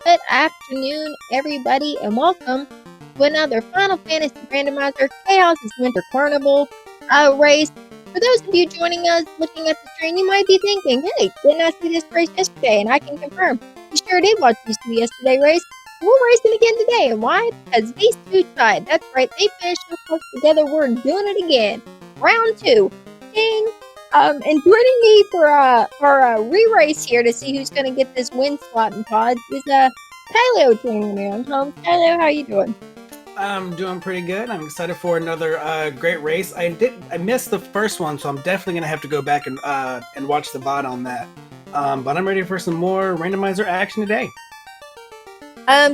Good afternoon, everybody, and welcome to another Final Fantasy Randomizer Chaos' Winter Carnival race. For those of you joining us looking at the stream, you might be thinking, hey, didn't I see this race yesterday? And I can confirm, you sure did watch these two yesterday race. We're racing again today, and why? Because these two tied. That's right, they finished so close together, we're doing it again. Round 2. Ding! And joining me for our re-race here to see who's gonna get this win slot in pods is Kylo joining me on home. Kylo, how you doing? I'm doing pretty good. I'm excited for another great race. I missed the first one, so I'm definitely gonna have to go back and watch the VOD on that. But I'm ready for some more randomizer action today.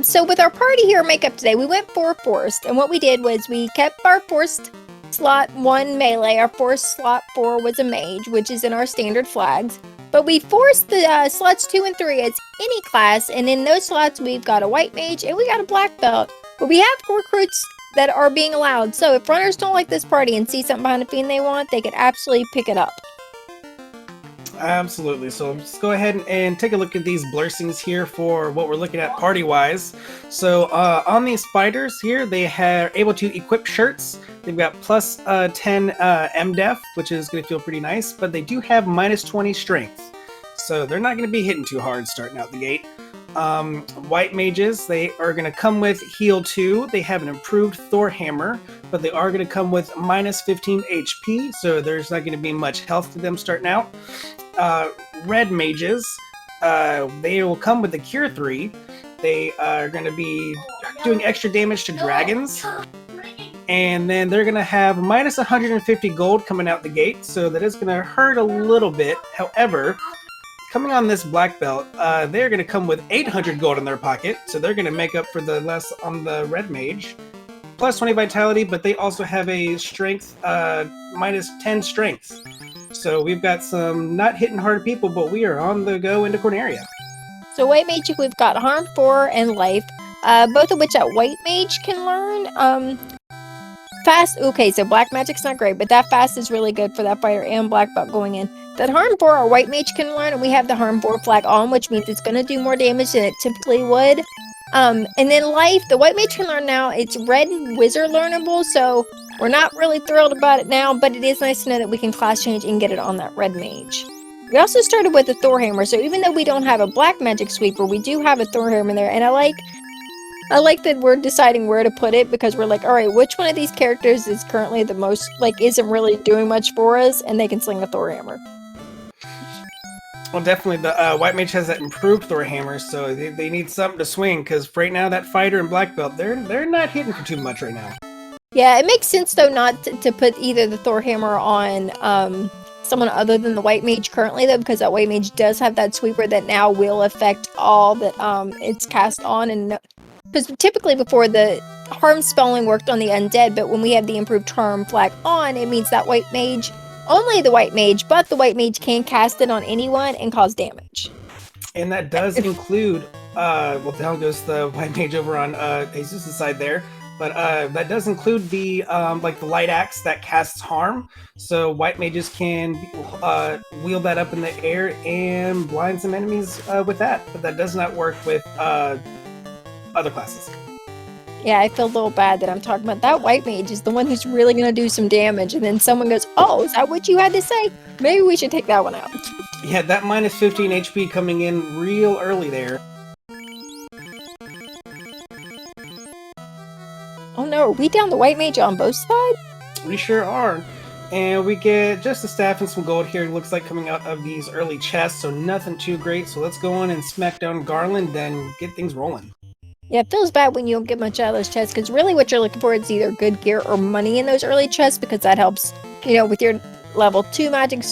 So with our party here makeup today, we went for forced, and what we did was we kept our forced slot 1 melee. Our forced slot 4 was a mage, which is in our standard flags. But we forced the slots 2 and 3 as any class, and in those slots we've got a white mage and we got a black belt. But we have recruits that are being allowed, so if runners don't like this party and see something behind a fiend they want, they could absolutely pick it up. Absolutely. So let's go ahead and take a look at these blessings here for what we're looking at party-wise. So on these fighters here, they are able to equip shirts. They've got plus 10 MDef, which is going to feel pretty nice, but they do have minus 20 strength. So they're not going to be hitting too hard starting out the gate. White mages, they are going to come with heal 2. They have an improved Thor hammer, but they are going to come with minus 15 HP, so there's not going to be much health to them starting out. Red mages, they will come with the cure 3. They are going to be doing extra damage to dragons, and then they're going to have minus 150 gold coming out the gate, so that is going to hurt a little bit. However, coming on this black belt, they're going to come with 800 gold in their pocket, so they're going to make up for the less on the red mage. Plus 20 vitality, but they also have a strength, minus 10 strength. So we've got some not hitting hard people, but we are on the go into Corneria. So white mage, we've got harm 4 and life, both of which that white mage can learn. Fast, okay, so black magic's not great, but that fast is really good for that fighter and black belt going in. That harm 4 our white mage can learn, and we have the harm 4 flag on, which means it's going to do more damage than it typically would. And then life, the white mage can learn now. It's red and wizard learnable, so we're not really thrilled about it now, but it is nice to know that we can class change and get it on that red mage. We also started with the Thor hammer, so even though we don't have a black magic sweeper, we do have a Thor hammer there, and I like that we're deciding where to put it, because we're like, all right, which one of these characters is currently the most, like, isn't really doing much for us, and they can sling a Thor hammer. Well, definitely the white mage has that improved Thor hammer, so they need something to swing, because right now that fighter and black belt, they're not hitting for too much right now. Yeah, it makes sense, though, not to put either the Thor hammer on someone other than the white mage currently, though, because that white mage does have that sweeper that now will affect all that it's cast on. And because typically before, the harm spelling worked on the undead, but when we have the improved harm flag on, it means that white mage, only the white mage, but the white mage can cast it on anyone and cause damage. And that does include, well, down goes the white mage over on Jesus' side there, but that does include the like the light axe that casts harm. So white mages can wield that up in the air and blind some enemies with that, but that does not work with other classes. Yeah, I feel a little bad that I'm talking about that white mage is the one who's really going to do some damage, and then someone goes, oh, is that what you had to say? Maybe we should take that one out. Yeah, that minus 15 HP coming in real early there. Oh no, are we down the white mage on both sides? We sure are. And we get just a staff and some gold here, it looks like, coming out of these early chests, so nothing too great. So let's go on and smack down Garland and get things rolling. Yeah, it feels bad when you don't get much out of those chests, because really what you're looking for is either good gear or money in those early chests, because that helps, you know, with your level 2 magic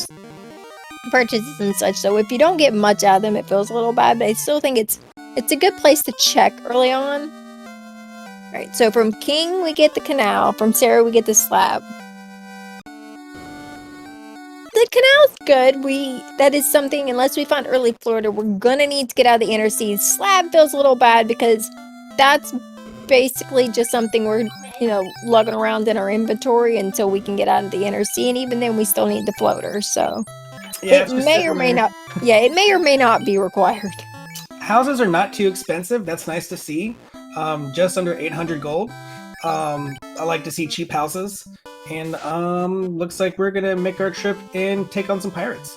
purchases and such. So if you don't get much out of them, it feels a little bad, but I still think it's a good place to check early on. Alright, so from King we get the canal, from Sarah we get the slab. The canal's good. That is something, unless we find early Florida, we're gonna need to get out of the inner seas. Slab feels a little bad because that's basically just something we're, you know, lugging around in our inventory until we can get out of the inner sea, and even then we still need the floater, so yeah, it may or may not be required. houses are not too expensive. That's nice to see. Just under 800 gold. I like to see cheap houses. And looks like we're gonna make our trip and take on some pirates.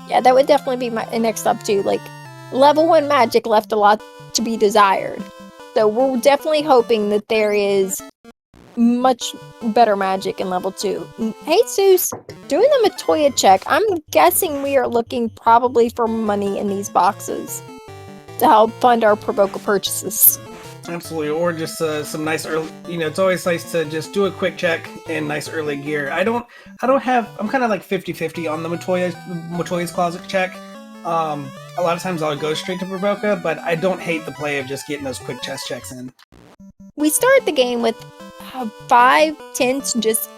Yeah, that would definitely be my next up too. Like, level 1 magic left a lot to be desired. So we're definitely hoping that there is much better magic in level 2. Hey, Zeus, doing the Matoya check, I'm guessing we are looking probably for money in these boxes to help fund our Provoca purchases. Absolutely, or just some nice early. It's always nice to just do a quick check and nice early gear. I'm kind of like 50-50 on the Matoya's closet check. A lot of times I'll go straight to Provoca, but I don't hate the play of just getting those quick chest checks in. We start the game with 5 tints just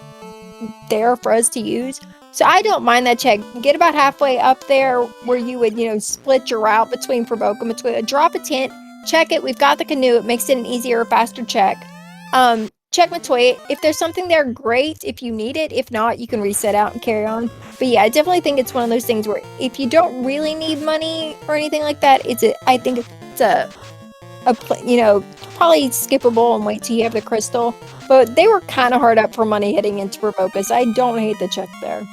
there for us to use. So I don't mind that check. Get about halfway up there where you would, split your route between Provoca and Matoya. Drop a tint, check it. We've got the canoe. It makes it an easier, faster check. Check Matoya. If there's something there, great. If you need it. If not, you can reset out and carry on. But yeah, I definitely think it's one of those things where if you don't really need money or anything like that, I think it's probably skippable and wait till you have the crystal. But they were kind of hard up for money heading into Provoca, so I don't hate the check there.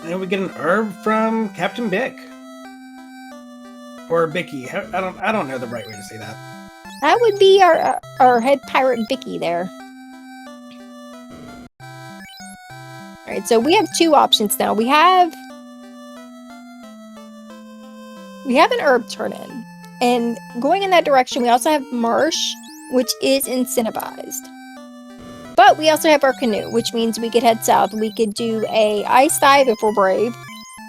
And we get an herb from Captain Bick. Or Bicky. I don't know the right way to say that. That would be our head pirate Bicky there. Alright, so we have 2 options now. We have an herb turn-in. And going in that direction, we also have marsh, which is incentivized. But we also have our canoe, which means we could head south. We could do a ice dive if we're brave.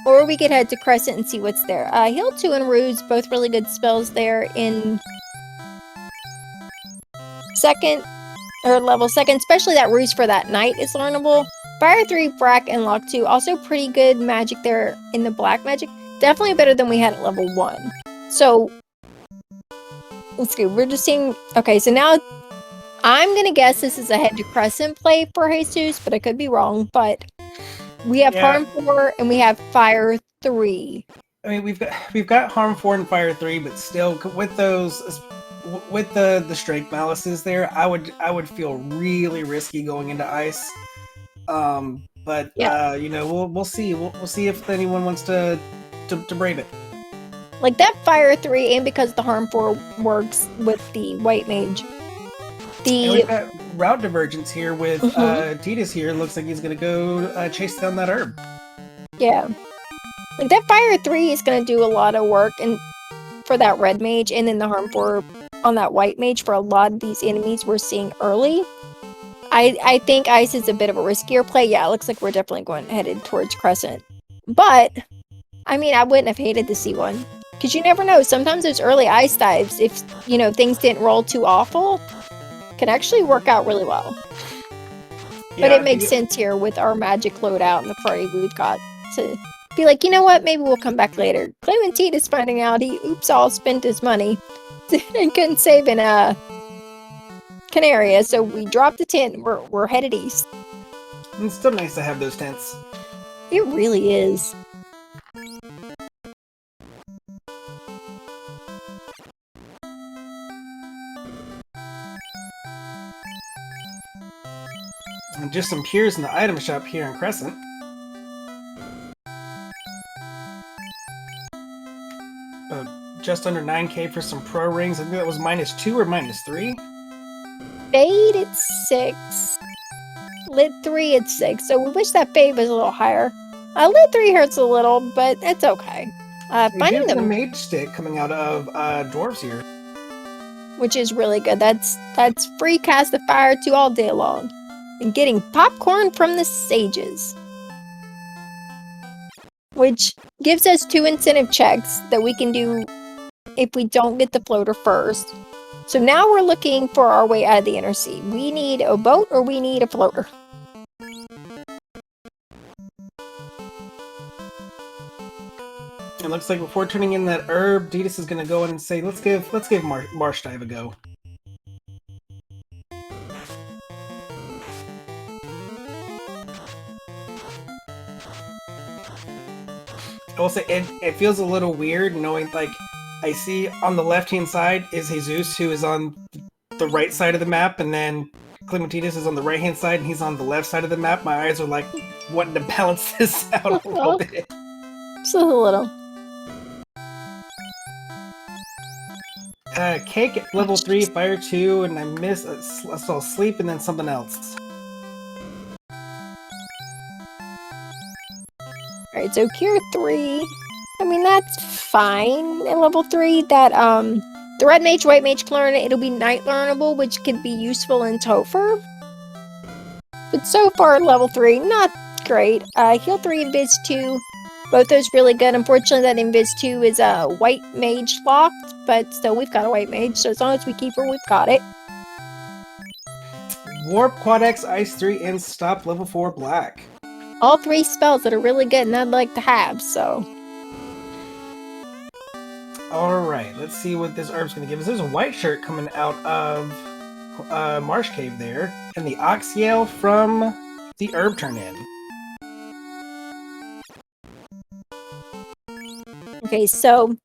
Or we could head to Crescent and see what's there. Heal 2 and Ruse, both really good spells there in level 2nd, especially that Ruse for that night is learnable. Fire 3, Frack, and Lock 2, also pretty good magic there in the black magic. Definitely better than we had at level 1. So, let's see, we're just seeing... Okay, so now I'm gonna guess this is a head to Crescent play for Jesus, but I could be wrong, but... We have Harm 4 and we have Fire 3. I mean, we've got Harm 4 and Fire 3, but still, with the Strength Malices there, I would feel really risky going into Ice. But yeah. We'll see. We'll see if anyone wants to brave it. Like that Fire 3, and because the Harm 4 works with the White Mage. And we've got route divergence here with Tidus here. Looks like he's gonna go chase down that herb. Yeah. Like that Fire 3 is gonna do a lot of work and for that red mage, and then the Harm 4 on that white mage for a lot of these enemies we're seeing early. I think Ice is a bit of a riskier play. Yeah, it looks like we're definitely headed towards Crescent. But, I mean, I wouldn't have hated to see one. Because you never know, sometimes those early Ice dives, if, things didn't roll too awful, can actually work out really well. Yeah, but it makes sense here with our magic loadout and the party we've got to be like, you know what, maybe we'll come back later. Climinteedus finding out he all spent his money and couldn't save in Canaria, so we dropped the tent and we're headed east. It's still nice to have those tents. It really is. And just some cures in the item shop here in Crescent. Just under 9k for some pro rings. I think that was -2 or -3. Fade, it's 6. Lit 3, it's 6. So we wish that fade was a little higher. Lit 3 hurts a little, but it's okay. Finding the mage stick coming out of dwarves here, which is really good. That's free cast of fire 2 all day long. And getting popcorn from the sages, which gives us 2 incentive checks that we can do if we don't get the floater first. So now we're looking for our way out of the inner sea. We need a boat or we need a floater. It looks like before turning in that herb, Tidus is going to go in and say, let's give Marsh Dive a go. will say it feels a little weird knowing, like, I see on the left-hand side is Jesus, who is on the right side of the map, and then Climinteedus is on the right-hand side, and he's on the left side of the map. My eyes are, like, wanting to balance this out a little bit. Just a little. Cake at level 3, fire 2, and I saw sleep and then something else. Alright, so cure 3. I mean, that's fine at level 3. That, the red mage, white mage can learn it. It'll be night learnable, which could be useful in Topher. But so far, level 3, not great. Heal 3, Invis 2. Both those really good. Unfortunately, that Invis 2 is white mage locked, but still, we've got a white mage, so as long as we keep her, we've got it. Warp, Quad X, Ice 3, and Stop level 4 black. All 3 spells that are really good and I'd like to have, so. Alright, let's see what this herb's gonna give us. There's a white shirt coming out of Marsh Cave there, and the Oxyale from the herb turn-in. Okay, so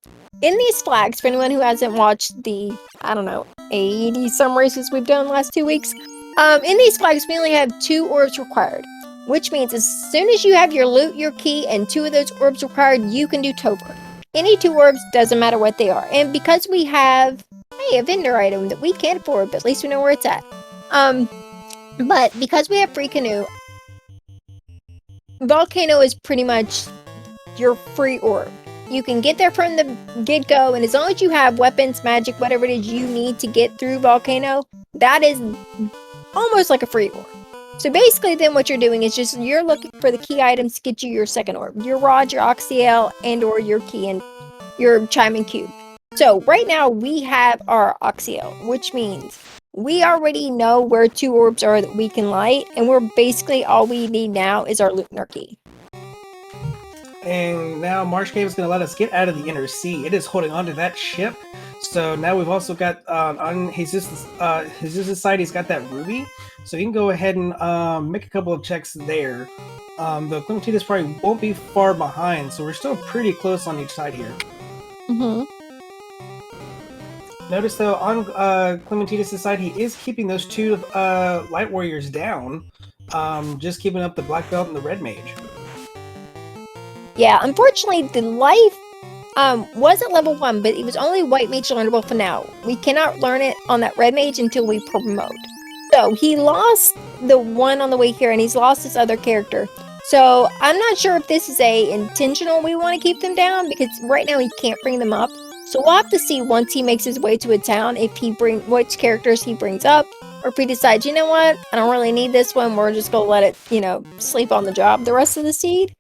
in these flags, for anyone who hasn't watched the, I don't know, 80 some races we've done in the last 2 weeks, in these flags we only have 2 orbs required, which means as soon as you have your loot, your key, and 2 of those orbs required, you can do Topher. Any 2 orbs, doesn't matter what they are. And because we have, hey, a vendor item that we can't afford, but at least we know where it's at. But because we have free canoe, Volcano is pretty much your free orb. You can get there from the get-go, and as long as you have weapons, magic, whatever it is you need to get through Volcano, that is almost like a free orb. So basically then what you're doing is just you're looking for the key items to get you your second orb. Your rod, your Oxyale, and or your key and your chime and cube. So right now we have our Oxyale, which means we already know where 2 orbs are that we can light, and we're basically all we need now is our loot and our key. And now Marsh Cave is going to let us get out of the inner sea. It is holding on to that ship. So now we've also got on Jesus' side, he's got that ruby. So you can go ahead and make a couple of checks there. The Climinteedus probably won't be far behind, so we're still pretty close on each side here. Mm-hmm. Notice though, on Climinteedus' side, he is keeping those 2 light warriors down. Just keeping up the black belt and the red mage. Yeah, unfortunately, the life was at level 1, but it was only white mage learnable for now. We cannot learn it on that red mage until we promote. So he lost the one on the way here, and he's lost his other character. So I'm not sure if this is a intentional we want to keep them down, because right now he can't bring them up. So we'll have to see once he makes his way to a town if he which characters he brings up, or if he decides, you know what, I don't really need this one, we're just gonna let it, you know, sleep on the job the rest of the seed.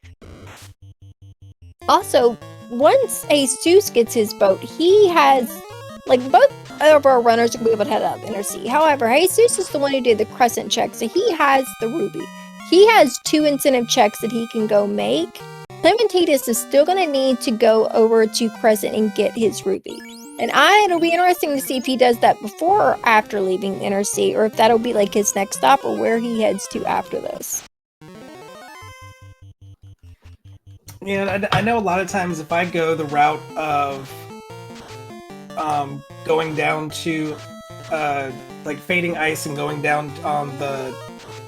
Also, once Jesus gets his boat, he has, like, both of our runners will be able to head out of the inner sea. However, Jesus is the one who did the crescent check, so he has the ruby. He has 2 incentive checks that he can go make. Climinteedus is still going to need to go over to Crescent and get his ruby. And it'll be interesting to see if he does that before or after leaving the inner sea, or if that'll be like his next stop, or where he heads to after this. Yeah, I know a lot of times if I go the route of going down to like fading ice and going down on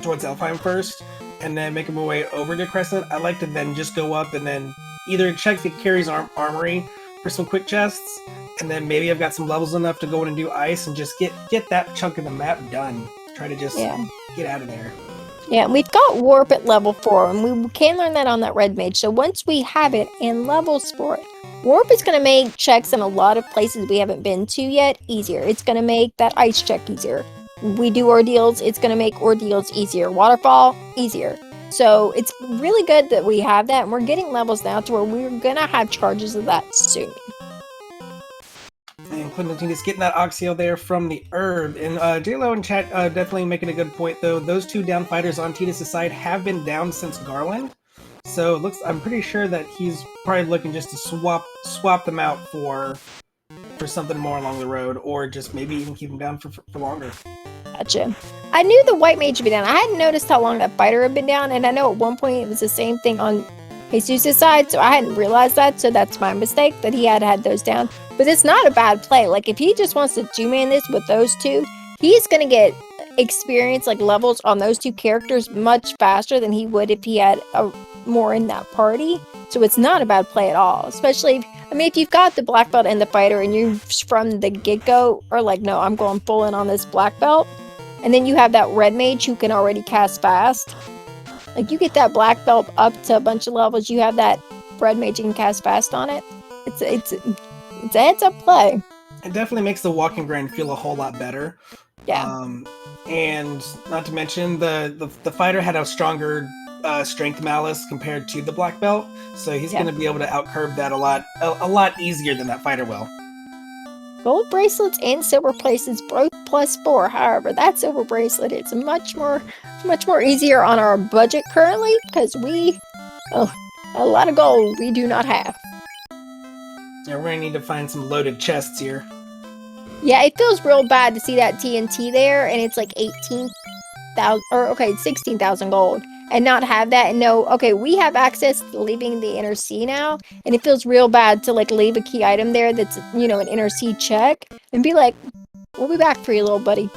towards Elfheim first, and then making my way over to Crescent, I like to then just go up and then either check the Carrie's armory for some quick chests, and then maybe I've got some levels enough to go in and do ice and just get that chunk of the map done. Try to just get out of there. Yeah, we've got Warp at level 4, and we can learn that on that red mage. So once we have it and levels for it, Warp is going to make checks in a lot of places we haven't been to yet easier. It's going to make that ice check easier. We do ordeals, it's going to make ordeals easier. Waterfall, easier. So it's really good that we have that, and we're getting levels now to where we're going to have charges of that soon. And Climinteedus getting that Oxyale there from the herb. And JLo in chat definitely making a good point, though. Those 2 down fighters on Tidus' side have been down since Garland. So it looks, I'm pretty sure that he's probably looking just to swap them out for something more along the road, or just maybe even keep them down for longer. Gotcha. I knew the white mage would be down. I hadn't noticed how long that fighter had been down, and I know at one point it was the same thing on Jesus' side, so I hadn't realized that, so that's my mistake that he had those down. But it's not a bad play. Like, if he just wants to two-man this with those two, he's going to get experience, like, levels on those two characters much faster than he would if he had more in that party. So it's not a bad play at all, especially if you've got the black belt and the fighter and you from the get-go are like, no, I'm going full in on this black belt, and then you have that red mage who can already cast fast. Like, you get that black belt up to a bunch of levels, you have that red mage you can cast fast on it. It's a heads-up play. It definitely makes the walking grind feel a whole lot better. Yeah. And not to mention, the fighter had a stronger strength malice compared to the black belt, so he's going to be able to outcurve that a lot easier than that fighter will. Gold bracelets and silver places both +4. However, that silver bracelet is much more easier on our budget currently, because a lot of gold we do not have. Yeah, we're gonna need to find some loaded chests here. Yeah, it feels real bad to see that TNT there, and it's like 18,000, or okay, 16,000 gold, and not have that. And no, okay, we have access to leaving the inner sea now, and it feels real bad to like leave a key item there that's, you know, an inner sea check, and be like, we'll be back for you, little buddy.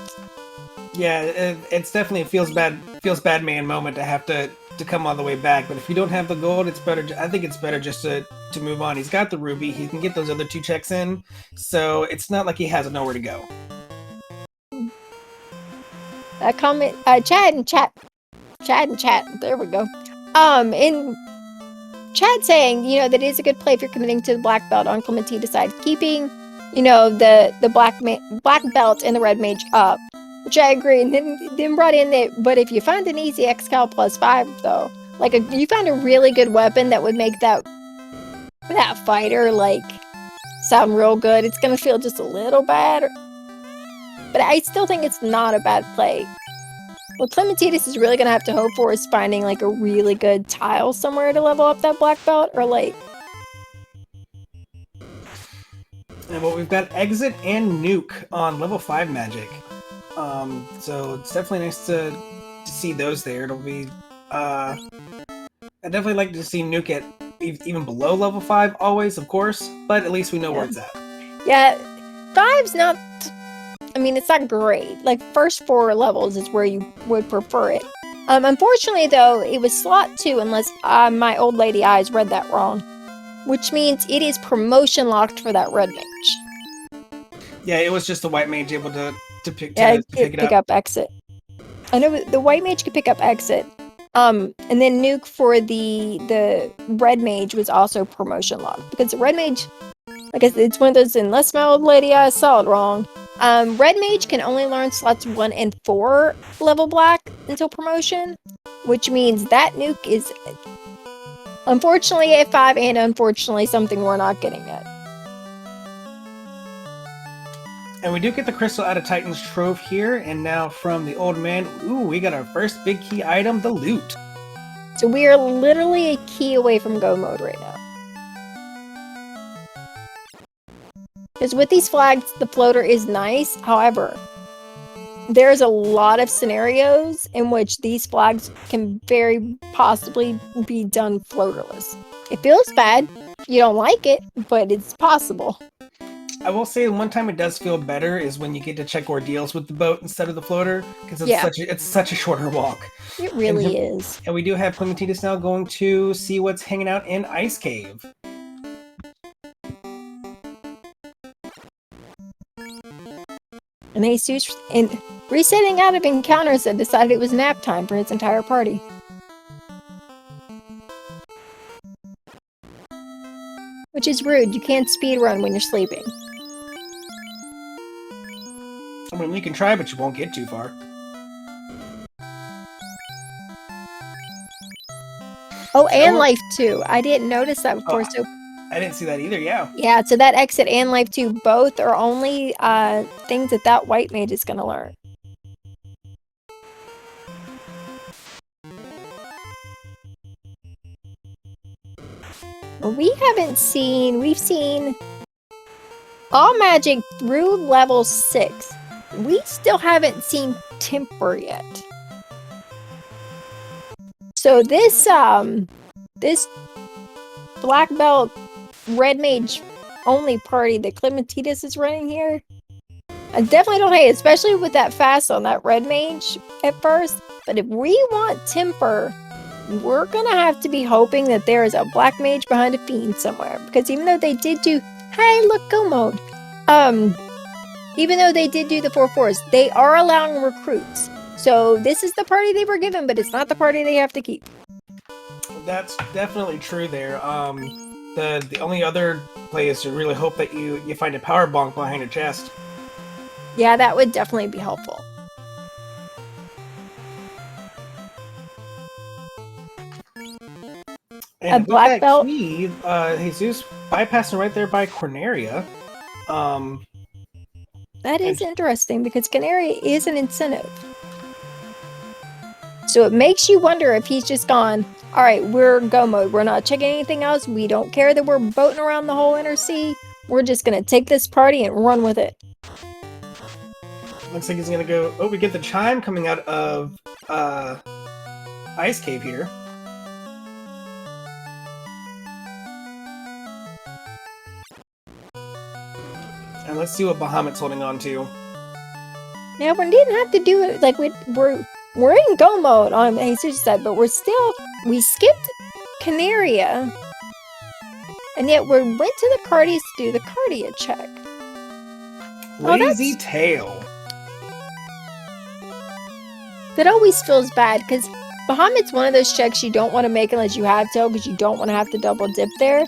Yeah, it's definitely feels bad man moment to have to come all the way back. But if you don't have the gold, it's better. I think it's better just to move on. He's got the ruby. He can get those other 2 checks in, so it's not like he has nowhere to go. Comment, Chad and chat. There we go. In Chad saying, you know, that is a good play if you're committing to the black belt on Climinteedus side, keeping, you know, the black belt and the red mage up, which I agree. And then brought in that, but if you find an easy Excal +5 though, like you found a really good weapon that would make that fighter like sound real good, it's gonna feel just a little bad, but I still think it's not a bad play. What Climinteedus is really gonna have to hope for is finding like a really good tile somewhere to level up that black belt, or like. And well, we've got Exit and Nuke on level 5 magic. So it's definitely nice to see those there. It'll be I'd definitely like to see Nuke at even below level 5 always, of course, but at least we know where it's at. Yeah, 5's not, I mean, it's not great. Like, first 4 levels is where you would prefer it. Unfortunately, though, it was slot 2 unless my old lady eyes read that wrong, which means it is promotion locked for that red mage. Yeah, it was just the white mage able to pick up exit. I know the white mage could pick up exit. And then Nuke for the red mage was also promotion locked, because the red mage, like it's one of those, unless my old lady eyes saw it wrong, red mage can only learn slots 1 and 4 level black until promotion, which means that Nuke is unfortunately a 5 and unfortunately something we're not getting yet. And we do get the crystal out of Titan's Trove here, and now from the old man, ooh, we got our first big key item, the loot. So we are literally a key away from go mode right now. Because with these flags, the floater is nice. However, there's a lot of scenarios in which these flags can very possibly be done floaterless. It feels bad if you don't like it, but it's possible. I will say one time it does feel better is when you get to check ordeals with the boat instead of the floater, because it's such a shorter walk. It really is. And we do have Climinteedus now going to see what's hanging out in Ice Cave. And Jesus, and resetting out of encounters, and decided it was nap time for his entire party. Which is rude. You can't speedrun when you're sleeping. I mean, you can try, but you won't get too far. Oh, and life 2. I didn't notice that before. So I didn't see that either. Yeah. Yeah. So that exit and life 2 both are only things that white mage is gonna learn. We've seen all magic through level 6. We still haven't seen Temper yet. So this black belt red mage only party that Climinteedus is running here. I definitely don't hate it, especially with that fast on that red mage at first. But if we want temper, we're gonna have to be hoping that there is a black mage behind a fiend somewhere. Because even though they did do, hey, look, go mode. Even though they did do the 4/4s, they are allowing recruits. So this is the party they were given, but it's not the party they have to keep. That's definitely true there. The only other play is to really hope that you find a power bonk behind a chest. Yeah, that would definitely be helpful. And A black that belt? key, Jesus bypassing right there by Corneria. That is interesting because Canary is an incentive. So it makes you wonder if he's just gone, all right, we're in go mode. We're not checking anything else. We don't care that we're boating around the whole inner sea. We're just going to take this party and run with it. Looks like he's going to go... Oh, we get the chime coming out of Ice Cave here. And let's see what Bahamut's holding on to. Now, we didn't have to do it. Like, we're in go mode on Jesus' side, but we skipped Canaria. And yet we went to the Cardies to do the Cardia check. Lazy tail. That always feels bad, because Bahamut's one of those checks you don't want to make unless you have tail, because you don't want to have to double dip there.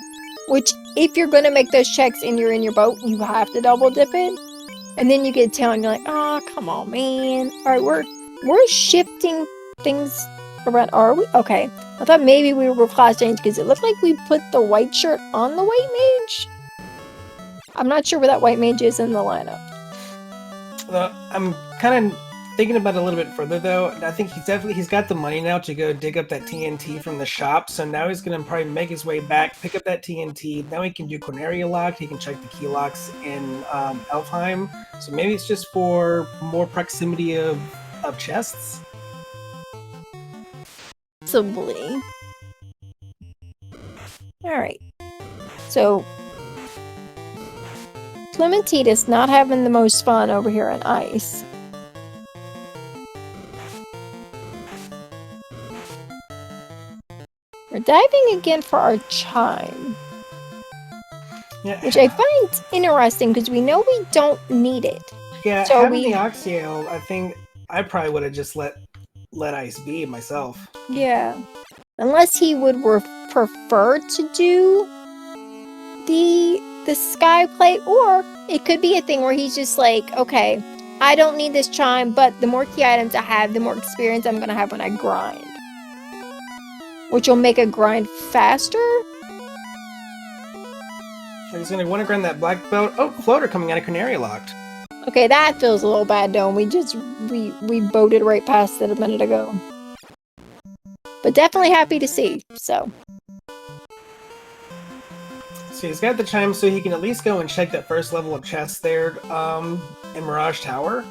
Which, if you're going to make those checks and you're in your boat, you have to double dip it. And then you get tail and you're like, oh, come on, man. Alright, we're shifting things around. Are we? Okay. I thought maybe we were class change because it looked like we put the white shirt on the white mage. I'm not sure where that white mage is in the lineup. I'm kind of thinking about it a little bit further though. I think he's got the money now to go dig up that TNT from the shop. So now he's gonna probably make his way back, pick up that TNT. Now he can do Corneria lock. He can check the key locks in Elfheim. So maybe it's just for more proximity of chests. Possibly. Alright. So Climinteedus not having the most fun over here on ice. We're diving again for our chime. Yeah. Which I find interesting because we know we don't need it. Yeah, so having the Oxyale, I think I probably would have just let ice be myself. Yeah. Unless he would prefer to do the sky plate, or it could be a thing where he's just like, okay, I don't need this chime, but the more key items I have, the more experience I'm gonna have when I grind. Which will make a grind faster. He's gonna want to grind that black belt. Oh, floater coming out of Corneria locked. Okay, that feels a little bad, though. We boated right past it a minute ago. But definitely happy to see, so. So he's got the chime so he can at least go and check that first level of chests there in Mirage Tower.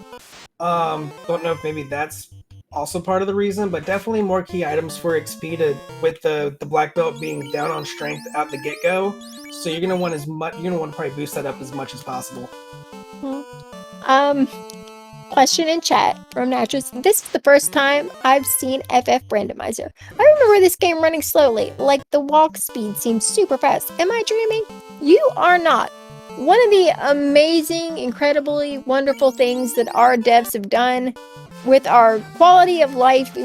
Don't know if maybe that's also part of the reason, but definitely more key items for XP with the black belt being down on strength out the get-go. So you're gonna want to probably boost that up as much as possible. Question in chat from Natchez. This is the first time I've seen FF Randomizer. I remember this game running slowly, like the walk speed seems super fast. Am I dreaming? You are not. One of the amazing, incredibly wonderful things that our devs have done with our quality of life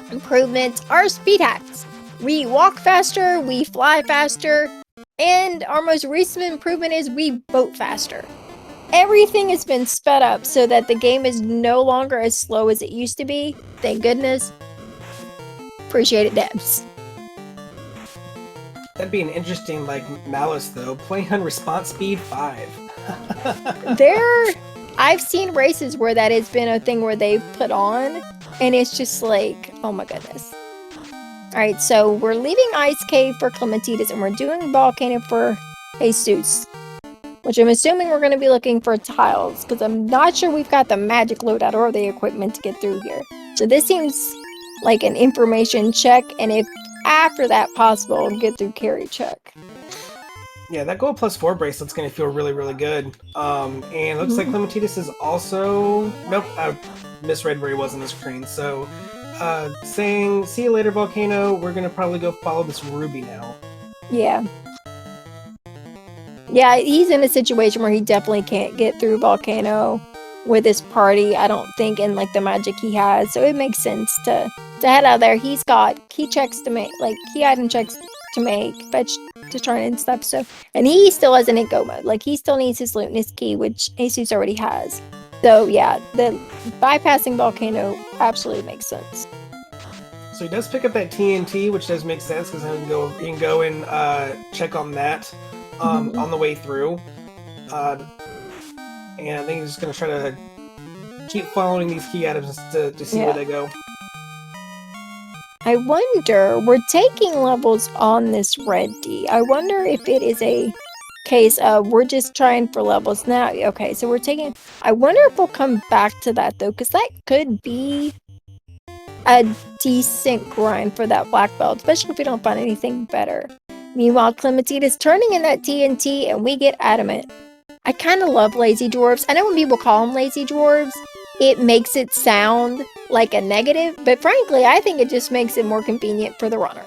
improvements are speed hacks. We walk faster, we fly faster, and our most recent improvement is we boat faster. Everything has been sped up so that the game is no longer as slow as it used to be. Thank goodness. Appreciate it, devs. That'd be an interesting, Malice, though. Playing on response speed 5. I've seen races where that has been a thing where they've put on, and it's just like, oh my goodness. Alright, so we're leaving Ice Cave for Climinteedus, and we're doing Volcano for Jesus. Which I'm assuming we're going to be looking for tiles, because I'm not sure we've got the magic loadout or the equipment to get through here. So this seems like an information check, and if after that possible and get through carry check. Yeah, that gold +4 bracelet's going to feel really, really good. And it looks like Climinteedus is also... Nope, I misread where he was on the screen. So, saying, see you later, Volcano. We're going to probably go follow this Ruby now. Yeah. Yeah, he's in a situation where he definitely can't get through Volcano with his party, I don't think, in like the magic he has. So it makes sense to head out there. He's got key checks to make, like key item checks to make, fetch to turn and stuff. So, and he still has an in go mode. Like he still needs his loot and his key, which Jesus already has. So yeah, the bypassing Volcano absolutely makes sense. So he does pick up that TNT, which does make sense because he can go and check on that on the way through. And I think he's just going to try to keep following these key items to see where they go. I wonder, we're taking levels on this red D. I wonder if it is a case of we're just trying for levels now. Okay, so we're taking... I wonder if we'll come back to that, though, because that could be a decent grind for that black belt, especially if we don't find anything better. Meanwhile, Climinteedus is turning in that TNT, and we get adamant. I kind of love lazy dwarves. I know when people call them lazy dwarves, it makes it sound like a negative, but frankly, I think it just makes it more convenient for the runner.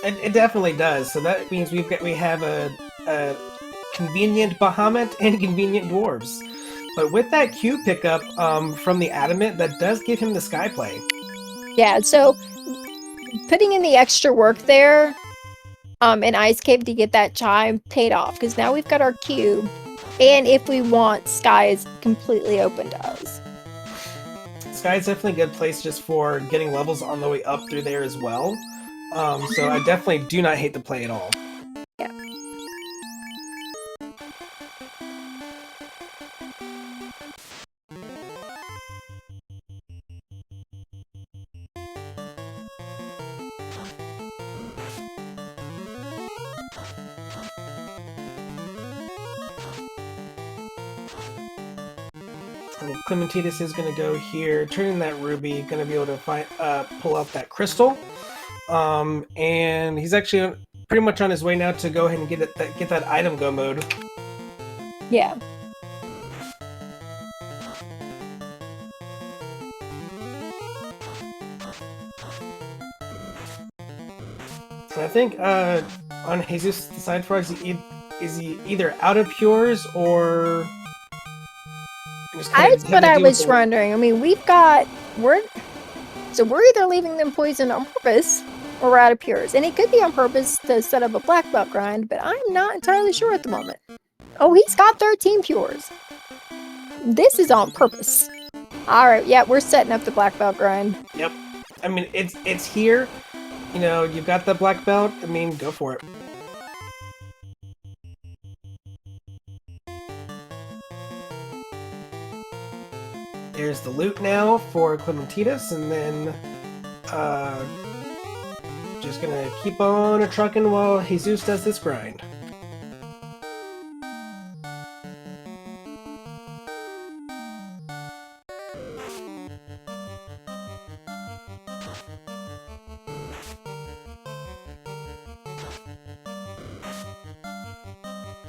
It definitely does. So that means we have a convenient Bahamut and convenient dwarves. But with that Q pickup from the adamant, that does give him the sky play. Yeah, so putting in the extra work there in Ice Cave to get that chime paid off, because now we've got our cube, and if we want, Sky is completely open to us. Sky is definitely a good place just for getting levels on the way up through there as well. So I definitely do not hate the play at all. Yeah. Climinteedus is going to go here, turn in that ruby, going to be able to find, pull out that crystal. And he's actually pretty much on his way now to go ahead and get that item go mode. Yeah. And I think on Jesus the Side Frog, is he either out of cures or... That's what I was wondering. I mean, we're either leaving them poisoned on purpose or we're out of pures. And it could be on purpose to set up a black belt grind, but I'm not entirely sure at the moment. Oh, he's got 13 pures. This is on purpose. Alright, yeah, we're setting up the black belt grind. Yep. I mean, it's here. You know, you've got the black belt. I mean, go for it. There's the loot now for Climinteedus, and then just gonna keep on trucking while Jesus does this grind.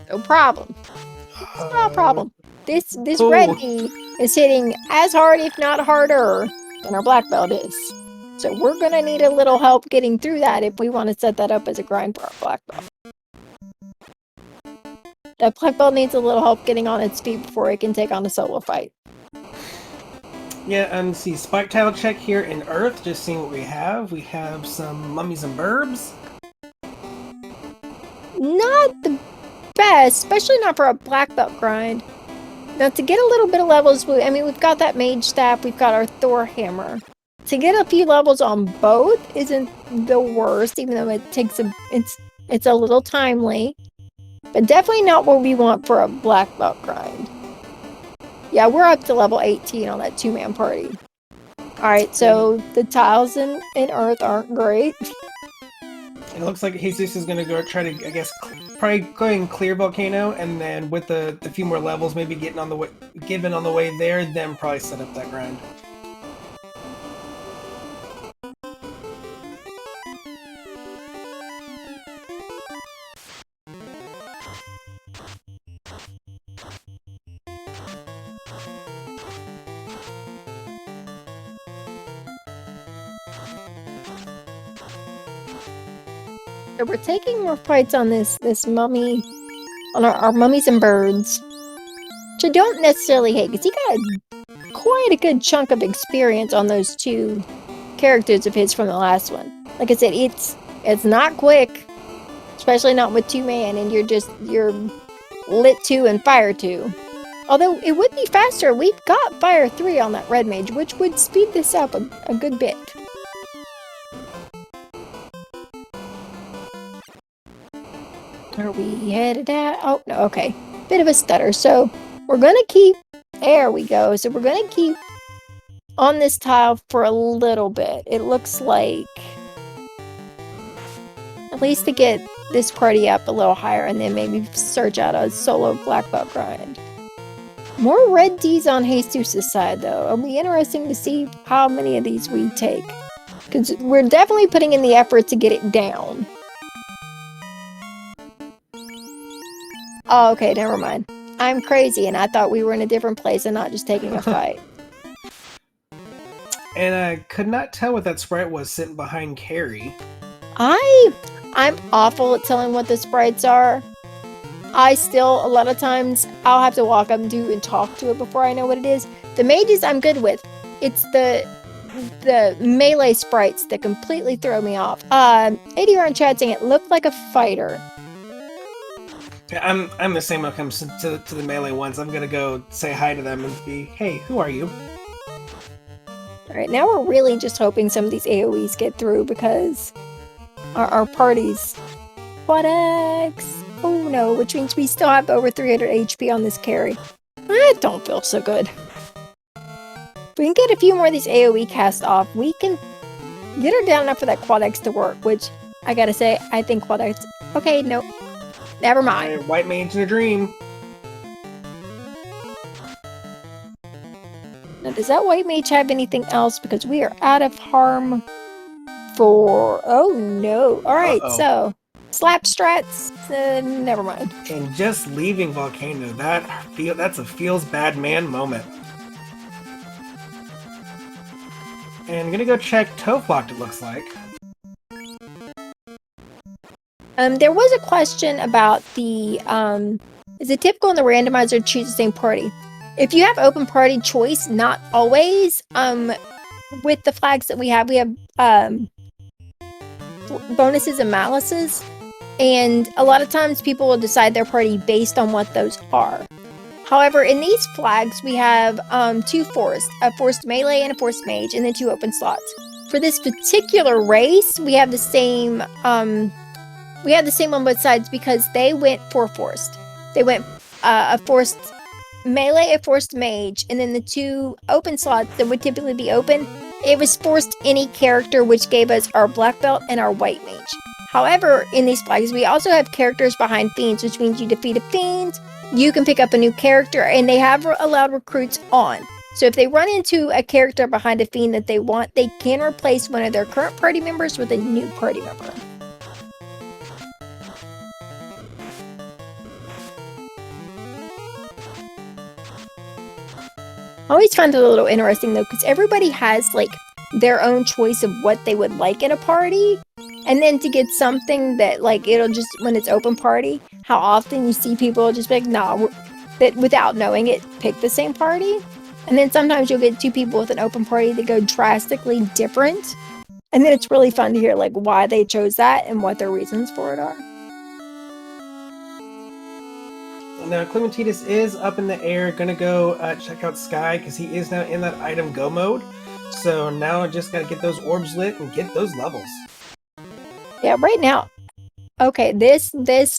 No problem. It's not a problem. This red D is hitting as hard, if not harder, than our black belt is. So we're gonna need a little help getting through that if we want to set that up as a grind for our black belt. That black belt needs a little help getting on its feet before it can take on a solo fight. Yeah, and see, spike tile check here in Earth, just seeing what we have. We have some mummies and burbs. Not the best, especially not for a black belt grind. Now, to get a little bit of levels, I mean, we've got that mage staff, we've got our Thor hammer. To get a few levels on both isn't the worst, even though it takes it's a little timely. But definitely not what we want for a black belt grind. Yeah, we're up to level 18 on that two-man party. Alright, so the tiles in Earth aren't great. It looks like Jesus is going to go try to, I guess, probably go ahead and clear Volcano, and then with the few more levels, maybe given on the way there, then probably set up that grind. So we're taking more fights on this mummy, on our mummies and birds. Which I don't necessarily hate, because he got quite a good chunk of experience on those 2 characters of his from the last one. Like I said, it's not quick, especially not with 2 man, and you're lit 2 and fire 2. Although it would be faster, we've got fire 3 on that red mage, which would speed this up a good bit. Are we headed out? Oh, no, okay. Bit of a stutter. So we're going to keep, there we go. So we're going to keep on this tile for a little bit. It looks like, at least to get this party up a little higher, and then maybe search out a solo black belt grind. More red D's on Jesus' side, though. It'll be interesting to see how many of these we take. Because we're definitely putting in the effort to get it down. Oh, okay, never mind. I'm crazy, and I thought we were in a different place and not just taking a fight. And I could not tell what that sprite was sitting behind Carrie. I'm awful at telling what the sprites are. I still, a lot of times, I'll have to walk up to and talk to it before I know what it is. The mages I'm good with. It's the melee sprites that completely throw me off. ADR in chat saying it looked like a fighter. Yeah, I'm the same when it comes to the melee ones. I'm gonna go say hi to them and be, hey, who are you? Alright, now we're really just hoping some of these AoEs get through, because our party's quad X. Oh no, which means we still have over 300 HP on this carry. I don't feel so good. If we can get a few more of these AoE cast off, we can get her down enough for that quad X to work, which, I gotta say, I think quad X... Okay, nope. Never mind. White mage in a dream. Now, does that white mage have anything else? Because we are out of harm for... Oh no. Alright, so... Slap strats, never mind. And just leaving Volcano, that's a feels bad man moment. And I'm gonna go check Toflocked, it looks like. There was a question about the, is it typical in the randomizer to choose the same party? If you have open party choice, not always, with the flags that we have bonuses and malices. And a lot of times people will decide their party based on what those are. However, in these flags, we have 2 forced, a forced melee and a forced mage, and then 2 open slots. For this particular race, we have the same on both sides, because they went for forced. They went a forced melee, a forced mage, and then the 2 open slots that would typically be open, it was forced any character, which gave us our black belt and our white mage. However, in these flags, we also have characters behind fiends, which means you defeat a fiend, you can pick up a new character, and they have allowed recruits on. So if they run into a character behind a fiend that they want, they can replace one of their current party members with a new party member. I always find it a little interesting, though, because everybody has, like, their own choice of what they would like in a party. And then to get something that, like, it'll just, when it's open party, how often you see people just be like, nah, that without knowing it, pick the same party. And then sometimes you'll get 2 people with an open party that go drastically different. And then it's really fun to hear, like, why they chose that and what their reasons for it are. Now, Climinteedus is up in the air, gonna go check out Sky, because he is now in that item go mode. So now I just gotta get those orbs lit and get those levels. Yeah, right now. Okay, this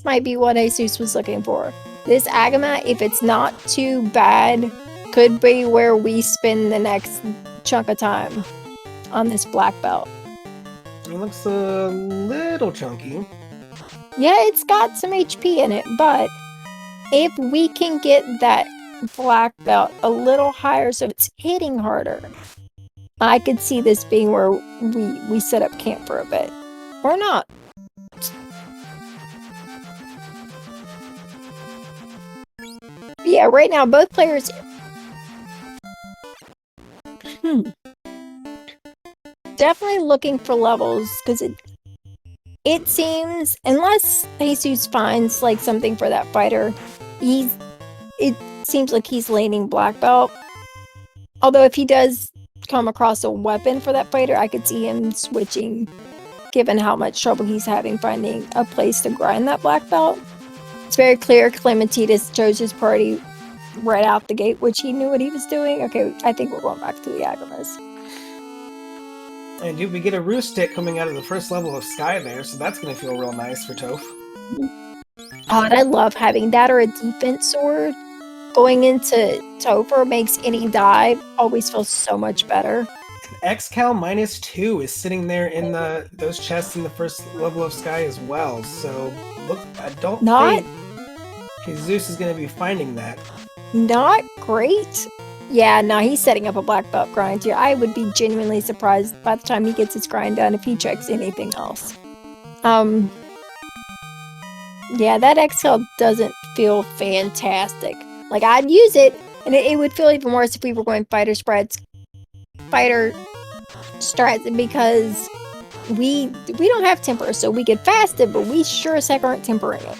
might be what Jesus was looking for. This Agama, if it's not too bad, could be where we spend the next chunk of time on this black belt. It looks a little chunky. Yeah, it's got some HP in it, but if we can get that black belt a little higher so it's hitting harder, I could see this being where we set up camp for a bit. Or not. Yeah, right now both players... Definitely looking for levels, because it seems, unless Jesus finds like something for that fighter, it seems like he's leaning black belt. Although if he does come across a weapon for that fighter, I could see him switching, given how much trouble he's having finding a place to grind that black belt. It's very clear Climinteedus chose his party right out the gate, which he knew what he was doing. Okay, I think we're going back to the Agamas. And dude, we get a roost stick coming out of the first level of Sky there, so that's gonna feel real nice for Toph. Oh, and I love having that or a defense sword. Going into Topher makes any dive always feel so much better. X-Cal -2 is sitting there in those chests in the first level of Sky as well, so look, I don't think Jesus is gonna be finding that. Not great. Yeah, no, he's setting up a black belt grind here. I would be genuinely surprised by the time he gets his grind done if he checks anything else. Yeah, that XL doesn't feel fantastic. Like, I'd use it, and it would feel even worse if we were going fighter strats, because we don't have temper, so we get fasted, but we sure as heck aren't tempering it.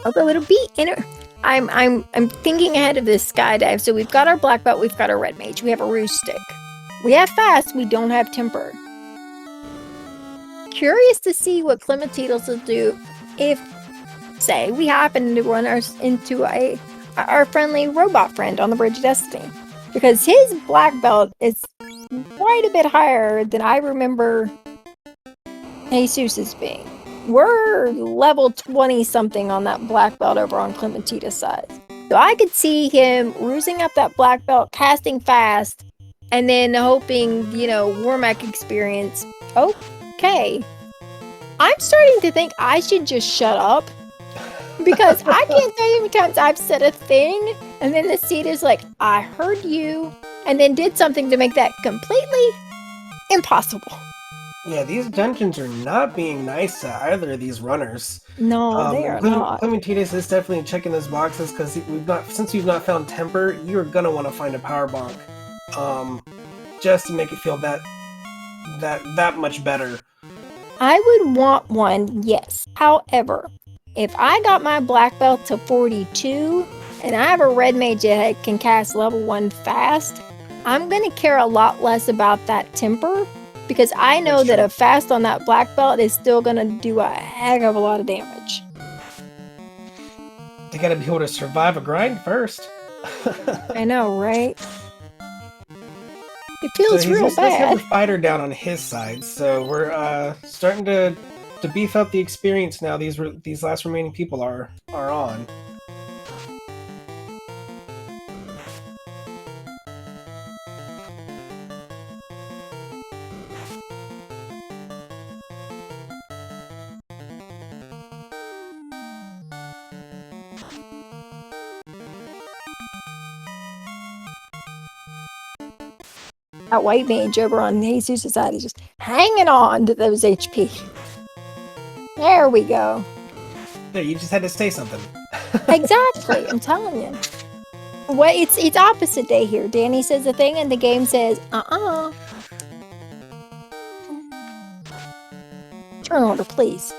Although it'll be I'm thinking ahead of this skydive. So we've got our black belt, we've got our red mage, we have a roost stick. We have fast, we don't have temper. Curious to see what Climinteedus will do if, say, we happen to run into our friendly robot friend on the Bridge of Destiny. Because his black belt is quite a bit higher than I remember Jesus's being. We're level 20-something on that black belt over on Climinteedus' side. So I could see him rusing up that black belt, casting fast, and then hoping, Warmack experience. Okay. I'm starting to think I should just shut up. Because I can't tell you how many times I've said a thing, and then the seed is like, I heard you, and then did something to make that completely impossible. Yeah, these dungeons are not being nice to either of these runners. No, they are not. Climinteedus is definitely checking those boxes because since we've not found temper, you're gonna want to find a power bonk, just to make it feel that much better. I would want one, yes. However, if I got my black belt to 42 and I have a red mage that can cast level 1 fast, I'm gonna care a lot less about that temper. Because I know that a fast on that black belt is still going to do a heck of a lot of damage. They gotta be able to survive a grind first. I know, right? It feels real bad. Let's have the fighter down on his side, so we're starting to beef up the experience now. These last remaining people are on. That white mage over on Jesus' side is just hanging on to those HP. There we go. Yeah, you just had to say something. Exactly, I'm telling you. What it's opposite day here. Danny says a thing and the game says, Turn order, please.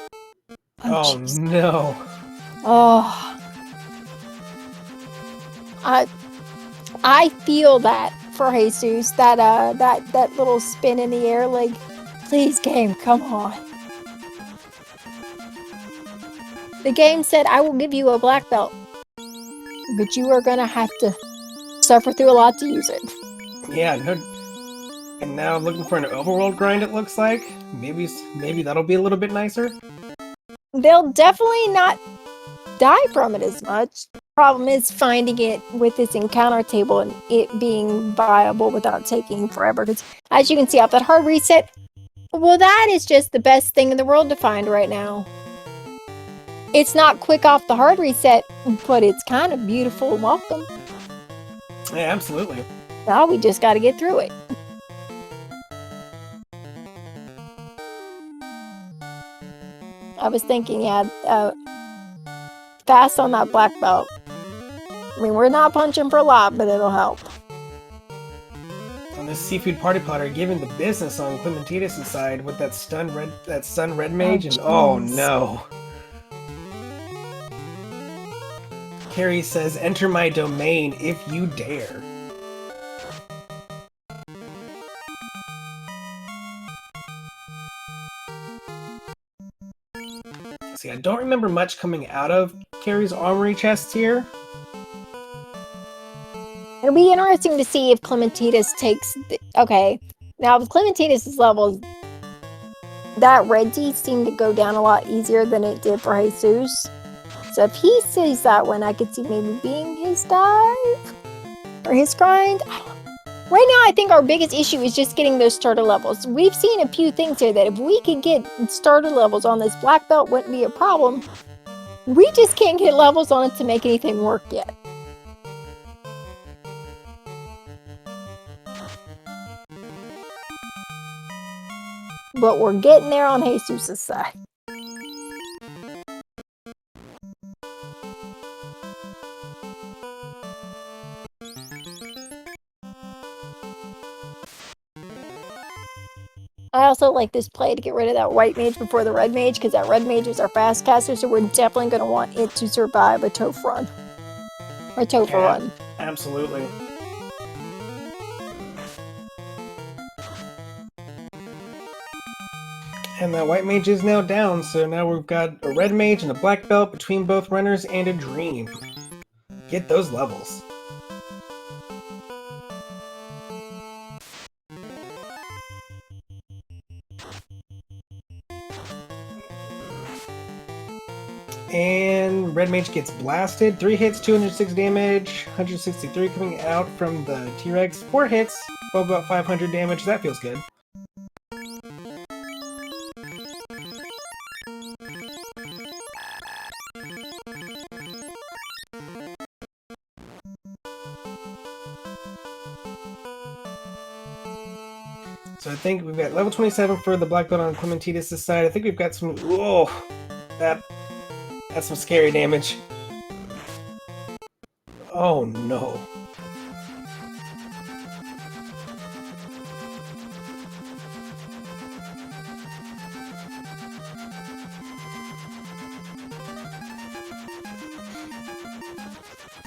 Oh no. Oh. I feel that for Jesus. That little spin in the air, like, please game, come on. The game said, I will give you a black belt, but you are gonna have to suffer through a lot to use it. Yeah, and now I'm looking for an overworld grind, it looks like. Maybe that'll be a little bit nicer. They'll definitely not die from it as much. Problem is finding it with this encounter table and it being viable without taking forever. Because as you can see off that hard reset, well, that is just the best thing in the world to find right now. It's not quick off the hard reset, but it's kind of beautiful and welcome. Yeah, absolutely. Now we just got to get through it. I was thinking, yeah, fast on that black belt. I mean, we're not punching for a lot, but it'll help. On this seafood party potter, giving the business on Climinteedus' side with that stun red mage, and oh no. Carrie says, "Enter my domain if you dare." See, I don't remember much coming out of Carrie's armory chest here. It'll be interesting to see if Climinteedus takes... Okay, now with Climinteedus' levels, that red D seemed to go down a lot easier than it did for Jesus. So if he sees that one, I could see maybe being his dive or his grind. Right now, I think our biggest issue is just getting those starter levels. We've seen a few things here that if we could get starter levels on this black belt, wouldn't be a problem. We just can't get levels on it to make anything work yet. But we're getting there on Jesus' side. I also like this play to get rid of that white mage before the red mage, because that red mage is our fast caster, so we're definitely going to want it to survive a Toph run. Or Toph run. Absolutely. And that white mage is now down, so now we've got a red mage and a black belt between both runners and a dream. Get those levels. And red mage gets blasted. 3 hits, 206 damage, 163 coming out from the T-Rex. 4 hits, well, about 500 damage. That feels good. So I think we've got level 27 for the black belt on Climinteedus' side. I think we've got some... Whoa! That's some scary damage. Oh no.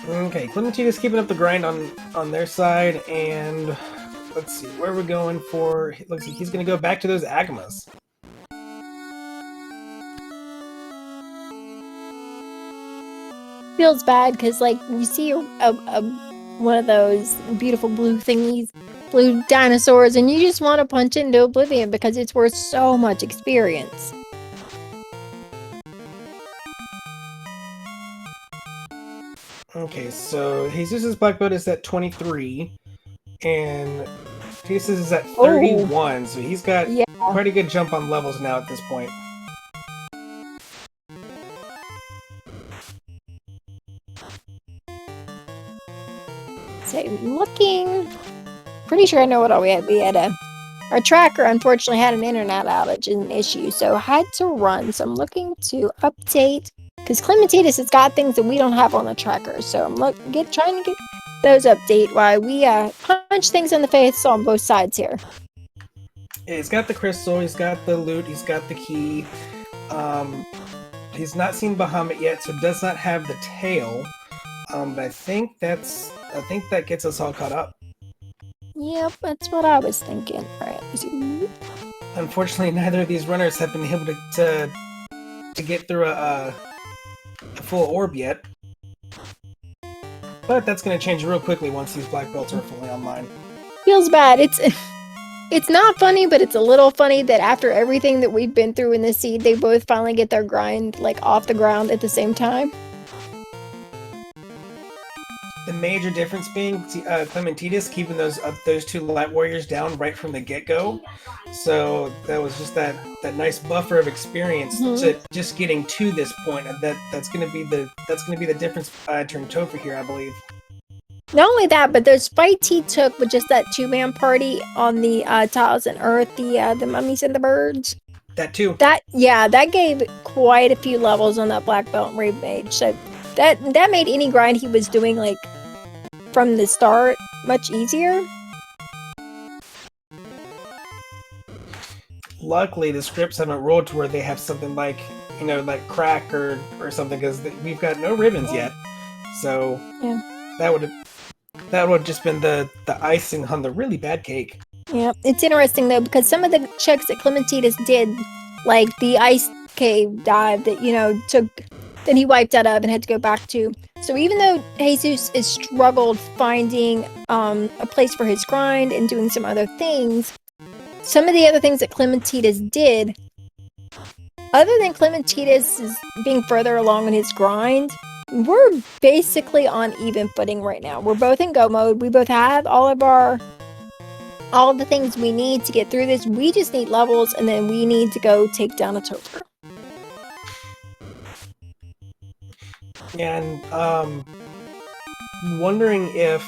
Okay, Climinteedus keeping up the grind on their side, and let's see where we're going for. It looks like he's going to go back to those Agamas. Feels bad because, like, you see one of those beautiful blue thingies, blue dinosaurs, and you just want to punch into oblivion because it's worth so much experience. Okay, so Jesus' black belt is at 23, and Jesus is at 31, so he's got quite a good jump on levels now at this point. So looking, pretty sure I know what all we had. Our tracker unfortunately had an internet outage and an issue, so I had to run. So I'm looking to update, because Climinteedus has got things that we don't have on the tracker. So I'm trying to get those update while we punch things in the face on both sides here. He's got the crystal, he's got the loot, he's got the key. He's not seen Bahamut yet, so does not have the tail. But I think that gets us all caught up. Yep, that's what I was thinking. All right, let's see. Unfortunately, neither of these runners have been able to get through a full orb yet. But that's going to change real quickly once these black belts are fully online. Feels bad. It's not funny, but it's a little funny that after everything that we've been through in this seed, they both finally get their grind like off the ground at the same time. The major difference being Climinteedus keeping those two light warriors down right from the get-go. So that was just that nice buffer of experience to just getting to this point. That's going to be the difference during Toph here, I believe. Not only that, but those fights he took with just that 2-man party on the tiles and earth, the mummies and the birds. That too. That gave quite a few levels on that black belt and Red Mage. So that made any grind he was doing like from the start much easier. Luckily, the scripts haven't rolled to where they have something like, like crack or something, because we've got no ribbons yet. So yeah. that would have just been the icing on the really bad cake. Yeah, it's interesting though, because some of the checks that Climinteedus did, like the ice cave dive that took, then he wiped out of and had to go back to. So even though Jesus has struggled finding a place for his grind and doing some other things, some of the other things that Climinteedus did, other than Climinteedus is being further along in his grind, we're basically on even footing right now. We're both in go mode. We both have all of the things we need to get through this. We just need levels, and then we need to go take down a Topher. And wondering if,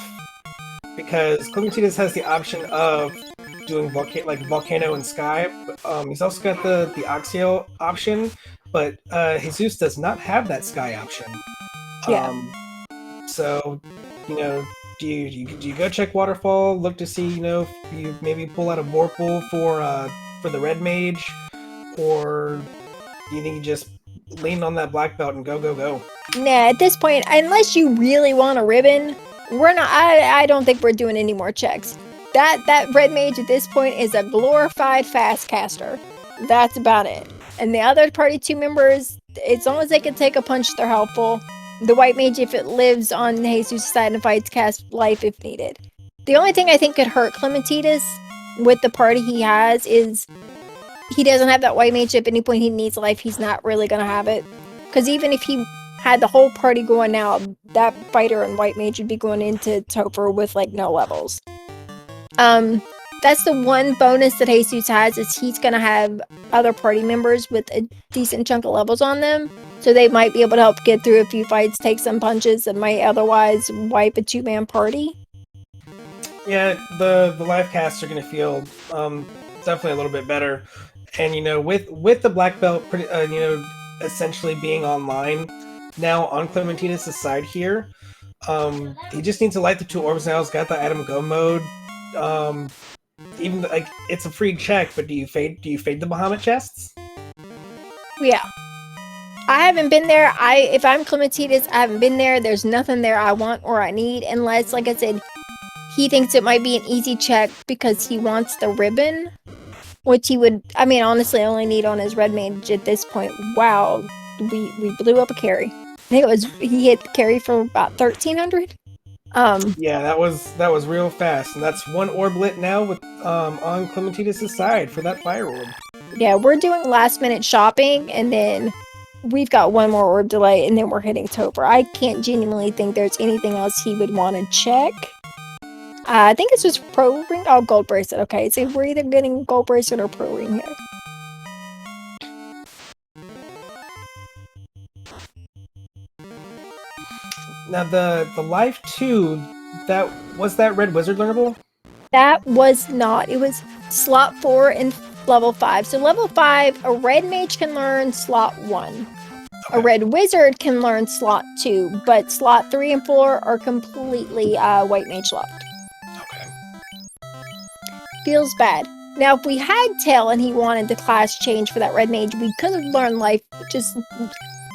because Climinteedus has the option of doing Volcano and Sky, he's also got the Oxio option, but Jesus does not have that Sky option. Yeah. So, do you go check Waterfall, look to see, if you maybe pull out a Vorpal for the Red Mage, or do you think you just lean on that black belt and go? Nah, at this point, unless you really want a ribbon, we're not. I don't think we're doing any more checks. That Red Mage at this point is a glorified fast caster. That's about it. And the other party 2 members, as long as they can take a punch, they're helpful. The White Mage, if it lives on Jesus' side and fights, cast life if needed. The only thing I think could hurt Climinteedus with the party he has is he doesn't have that White Mage. If at any point he needs life, he's not really going to have it. Because even if he had the whole party going now, that fighter and White Mage would be going into Topher with like no levels. That's the one bonus that Jesus has, is he's going to have other party members with a decent chunk of levels on them. So they might be able to help get through a few fights, take some punches that might otherwise wipe a 2-man party. Yeah, the life casts are going to feel definitely a little bit better. And, with the black belt, essentially being online now on Climinteedus' side here, he just needs to light the 2 orbs now. He's got the Adam Go mode. Even like it's a free check, but do you fade the Bahamut chests? Yeah. I haven't been there. If I'm Climinteedus, I haven't been there. There's nothing there I want or I need, unless, like I said, he thinks it might be an easy check because he wants the ribbon, which he would, honestly only need on his Red Mage at this point. Wow, we blew up a carry. I think he hit carry for about 1,300. Yeah, that was real fast, and that's 1 orblet now with on Climinteedus' side for that fire orb. Yeah, we're doing last minute shopping, and then we've got 1 more orb delay, and then we're hitting Topher. I can't genuinely think there's anything else he would want to check. I think it's just Pro Ring. Oh, Gold Bracelet. Okay, so we're either getting Gold Bracelet or Pro Ring here. Now the Life 2, was that Red Wizard learnable? That was not. It was slot 4 and level 5. So level 5, a Red Mage can learn slot 1. Okay. A Red Wizard can learn slot 2, but slot 3 and 4 are completely White Mage locked. Okay. Feels bad. Now, if we had Tail and he wanted the class change for that Red Mage, we could have learned Life, just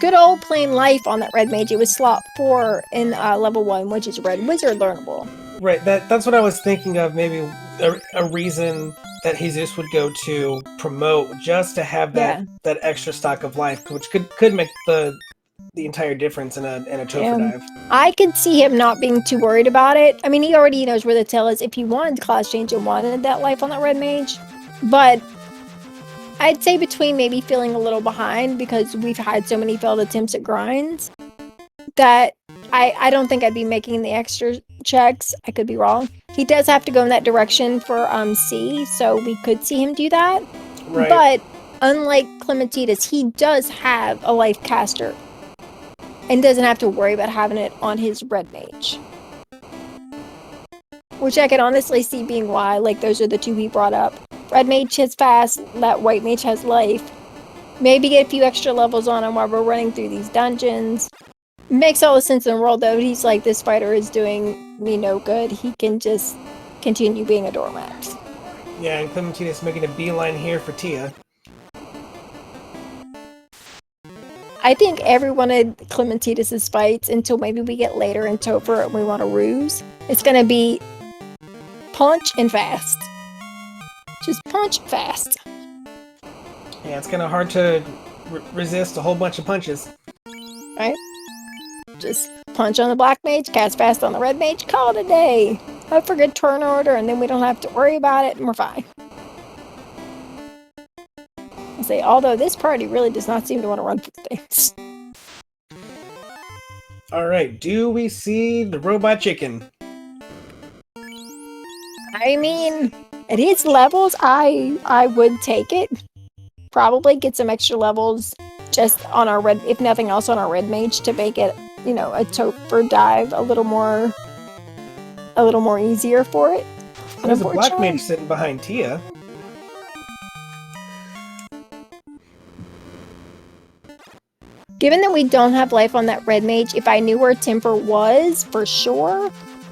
good old plain Life on that Red Mage. It was slot 4 in level 1, which is Red Wizard learnable. Right, that's what I was thinking of, maybe a reason that Jesus would go to promote, just to have that extra stock of life, which could make the entire difference in a Topher dive. I could see him not being too worried about it. He already knows where the tail is. If he wanted class change and wanted that life on that Red Mage, but I'd say between maybe feeling a little behind because we've had so many failed attempts at grinds that I don't think I'd be making the extra checks. I could be wrong. He does have to go in that direction for C, so we could see him do that. Right. But unlike Climinteedus, he does have a life caster and doesn't have to worry about having it on his Red Mage. Which I could honestly see being why, like, those are the 2 he brought up red mage has fast, that white mage has life. Maybe get a few extra levels on him while we're running through these dungeons. Makes all the sense in the world, though. He's like, this fighter is doing me no good. He can just continue being a doormat. Yeah, and Climinteedus making a beeline here for Tia. I think every one of Climinteedus' fights, until maybe we get later in Topher and we want to ruse, it's going to be punch and fast. Just punch fast. Yeah, it's kind of hard to resist a whole bunch of punches. Right? Just punch on the black mage, cast fast on the red mage, call it a day. Hope for good turn order, and then we don't have to worry about it, and we're fine. I say, although this party really does not seem to want to run for things. Alright, do we see the robot chicken? I mean, at its levels, I would take it. Probably get some extra levels just on our red, if nothing else, on our red mage to make it, you know, a Topher dive a little more easier for it. There's a black mage sitting behind Tia. Given that we don't have life on that red mage, if I knew where Temper was for sure,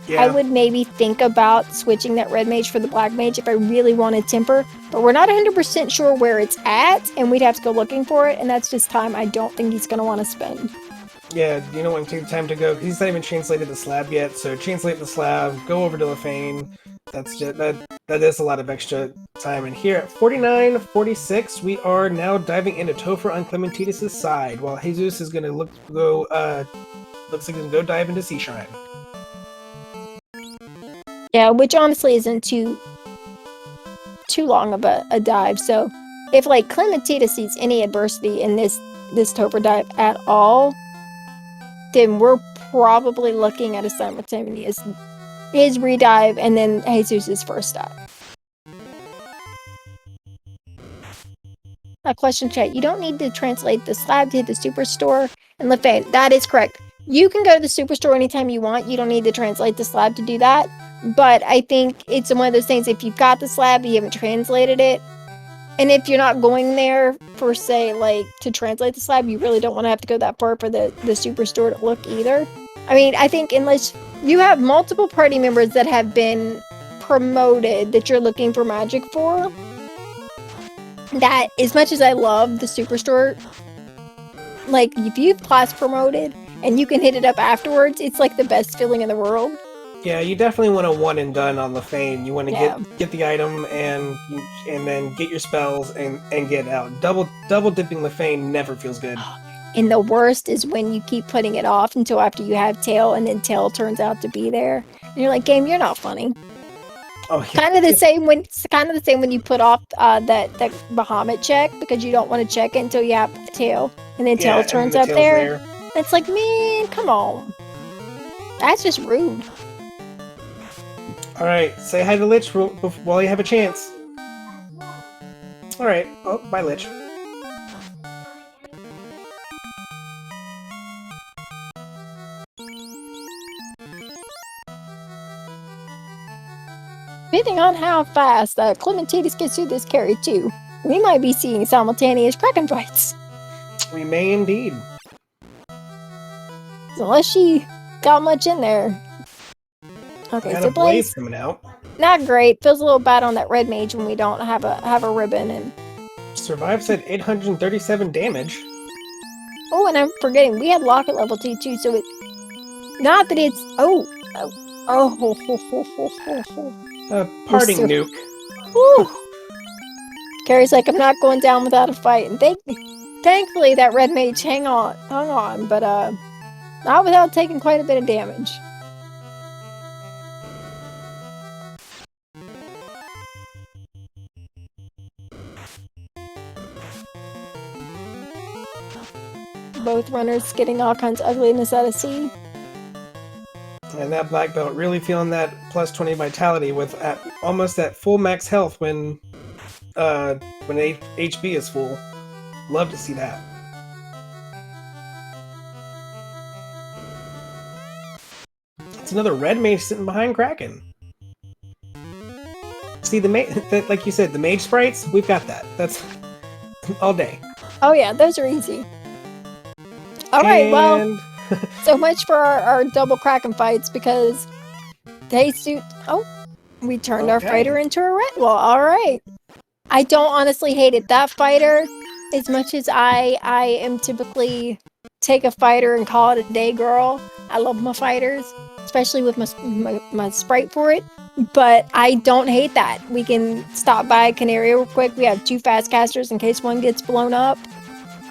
Yeah. I would maybe think about switching that red mage for the black mage if I really wanted Temper. But we're not 100% sure where it's at, and we'd have to go looking for it, and that's just time I don't think he's going to want to spend. Yeah, you don't want to take the time to go. He's not even translated the slab yet, so translate the slab, go over to Lefane. That's just, that is a lot of extra time. And here at 49-46, we are now diving into Topher on Climinteedus' side, while Jesus is going to looks like he's going to go dive into Sea Shrine. Yeah, which honestly isn't too long of a dive. So if like Climinteedus sees any adversity in this Topher dive at all, then we're probably looking at a simultaneous his redive and then Jesus' first dive. A question chat. You don't need to translate the slab to hit the superstore and Lefane. That is correct. You can go to the superstore anytime you want. You don't need to translate the slab to do that. But I think it's one of those things, if you've got the slab, you haven't translated it, and if you're not going there for, say, like, to translate the slab, you really don't want to have to go that far for the superstore to look either. I mean, I think unless you have multiple party members that have been promoted that you're looking for magic for, that, as much as I love the superstore, like, if you've class promoted and you can hit it up afterwards, it's like the best feeling in the world. Yeah, you definitely want a one and done on Lefane. You want to get the item and then get your spells and get out. Double dipping Lefane never feels good. And the worst is when you keep putting it off until after you have Tail, and then Tail turns out to be there. And you're like, game, you're not funny. Oh, yeah. Kind of the same when you put off that Bahamut check because you don't want to check it until you have Tail, and then Tail turns up there. It's like, man, come on. That's just rude. Alright, say hi to Lich while you have a chance. Alright, oh, bye Lich. Depending on how fast Climinteedus gets through this carry too, we might be seeing simultaneous Kraken fights. We may indeed. Unless she got much in there. Okay, so Blaze coming out. Not great. Feels a little bad on that red mage when we don't have a ribbon. And Survive said 837 damage. oh, and I'm forgetting we had Locket level 2 too. So it not that it's Parting nuke. Woo. Carrie's like, I'm not going down without a fight, and thankfully that red mage hung on, but not without taking quite a bit of damage. Both runners getting all kinds of ugliness out of sea. And that black belt really feeling that plus 20 vitality with almost at full max health when HP is full. Love to see that. It's another red mage sitting behind Kraken. see like you said, the mage sprites. We've got that. That's all day. Oh yeah, those are easy. All right, well, And so much for our double Kraken fights because they suit. Oh, we turned our Okay. fighter into a red. Well, all right. I don't honestly hate it. That fighter, as much as I am typically take a fighter and call it a day girl. I love my fighters, especially with my sprite for it. But I don't hate that. We can stop by Canary real quick. We have 2 fast casters in case one gets blown up.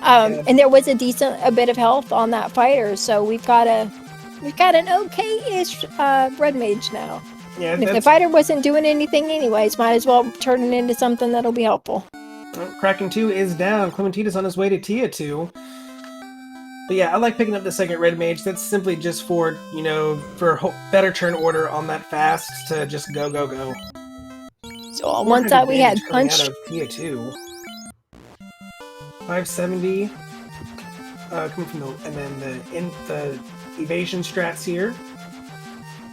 Yeah. And there was a bit of health on that fighter, so we've got an okay-ish red mage now. Yeah, And if the fighter wasn't doing anything anyways, might as well turn it into something that'll be helpful. Kraken 2 is down. Climinteedus on his way to Tia 2. But yeah, I like picking up the second red mage. That's simply just for, for better turn order on that fast to just go, go, go. So on one side we had punch. Out of Tia 2. 570. Coming from and then the evasion strats here.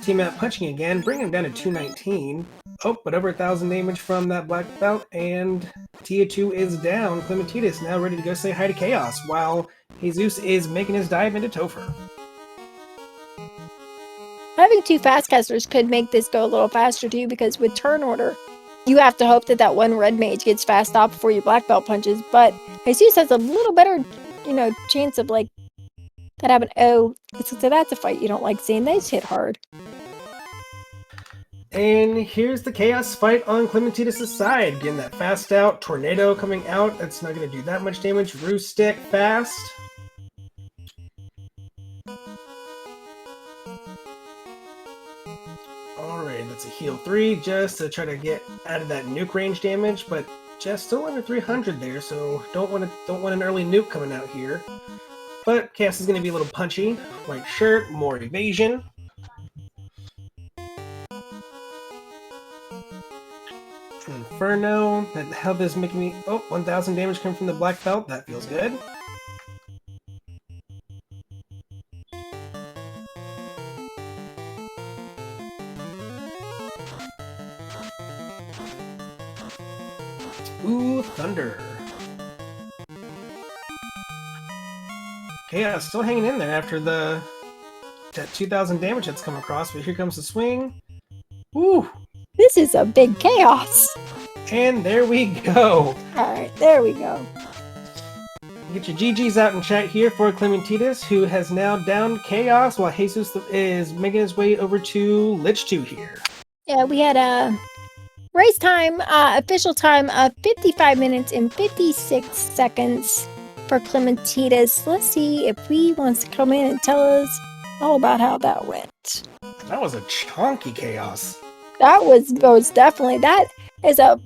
Team out punching again, bring him down to 219. Oh, but over 1,000 damage from that black belt, and Tia 2 is down. Climinteedus now ready to go say hi to Chaos, while Jesus is making his dive into Topher. Having 2 fast casters could make this go a little faster too, because with turn order, you have to hope that one red mage gets fast off before your black belt punches, but Jesus has a little better, chance of like that happening. Oh, so that's a fight you don't like seeing. They just hit hard. And here's the Chaos fight on Climinteedus' side. Getting that fast out. Tornado coming out. That's not going to do that much damage. Roost stick fast. Alright, that's a heal 3 just to try to get out of that nuke range damage, but just still under 300 there, so don't want an early nuke coming out here. But Chaos is going to be a little punchy. White shirt, more evasion. Inferno, that health is making me... Oh, 1,000 damage coming from the black belt, that feels good. Ooh, thunder. Chaos still hanging in there after that 2,000 damage that's come across, but here comes the swing. Ooh! This is a big chaos. And there we go. Alright, there we go. Get your GGs out in chat here for Climinteedus, who has now downed Chaos, while Jesus is making his way over to Lich 2 here. Yeah, we had a race time, official time of 55 minutes and 56 seconds for Climinteedus. Let's see if he wants to come in and tell us all about how that went. That was a chunky Chaos. That was most definitely. That is a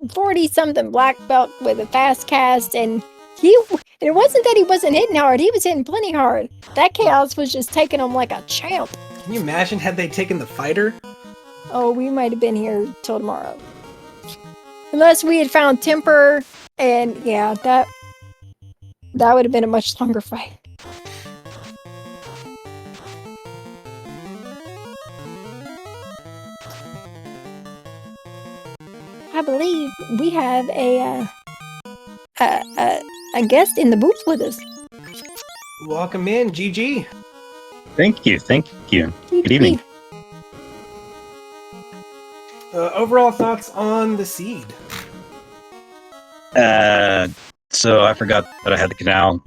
40-something black belt with a fast cast, and it wasn't that he wasn't hitting hard. He was hitting plenty hard. That Chaos was just taking him like a champ. Can you imagine had they taken the fighter? Oh, we might have been here till tomorrow. Unless we had found Temper, and yeah, that would have been a much longer fight. I believe we have a guest in the booth with us. Welcome in, GG. Thank you. Good evening. Overall thoughts on the seed? So I forgot that I had the canal.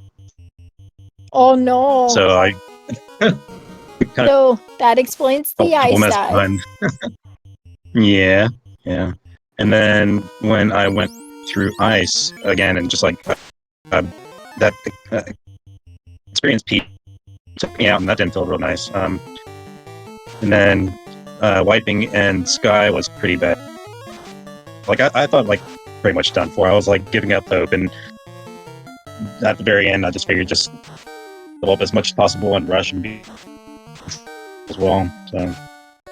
Oh no! So I. So that explains the ice dive. Yeah. And then when I went through ice again, and just like that experience took me out, and that didn't feel real nice. And then wiping and sky was pretty bad. Like I thought, like pretty much done for. I was like giving up hope, and at the very end, I just figured just level up as much as possible and rush and be as well. So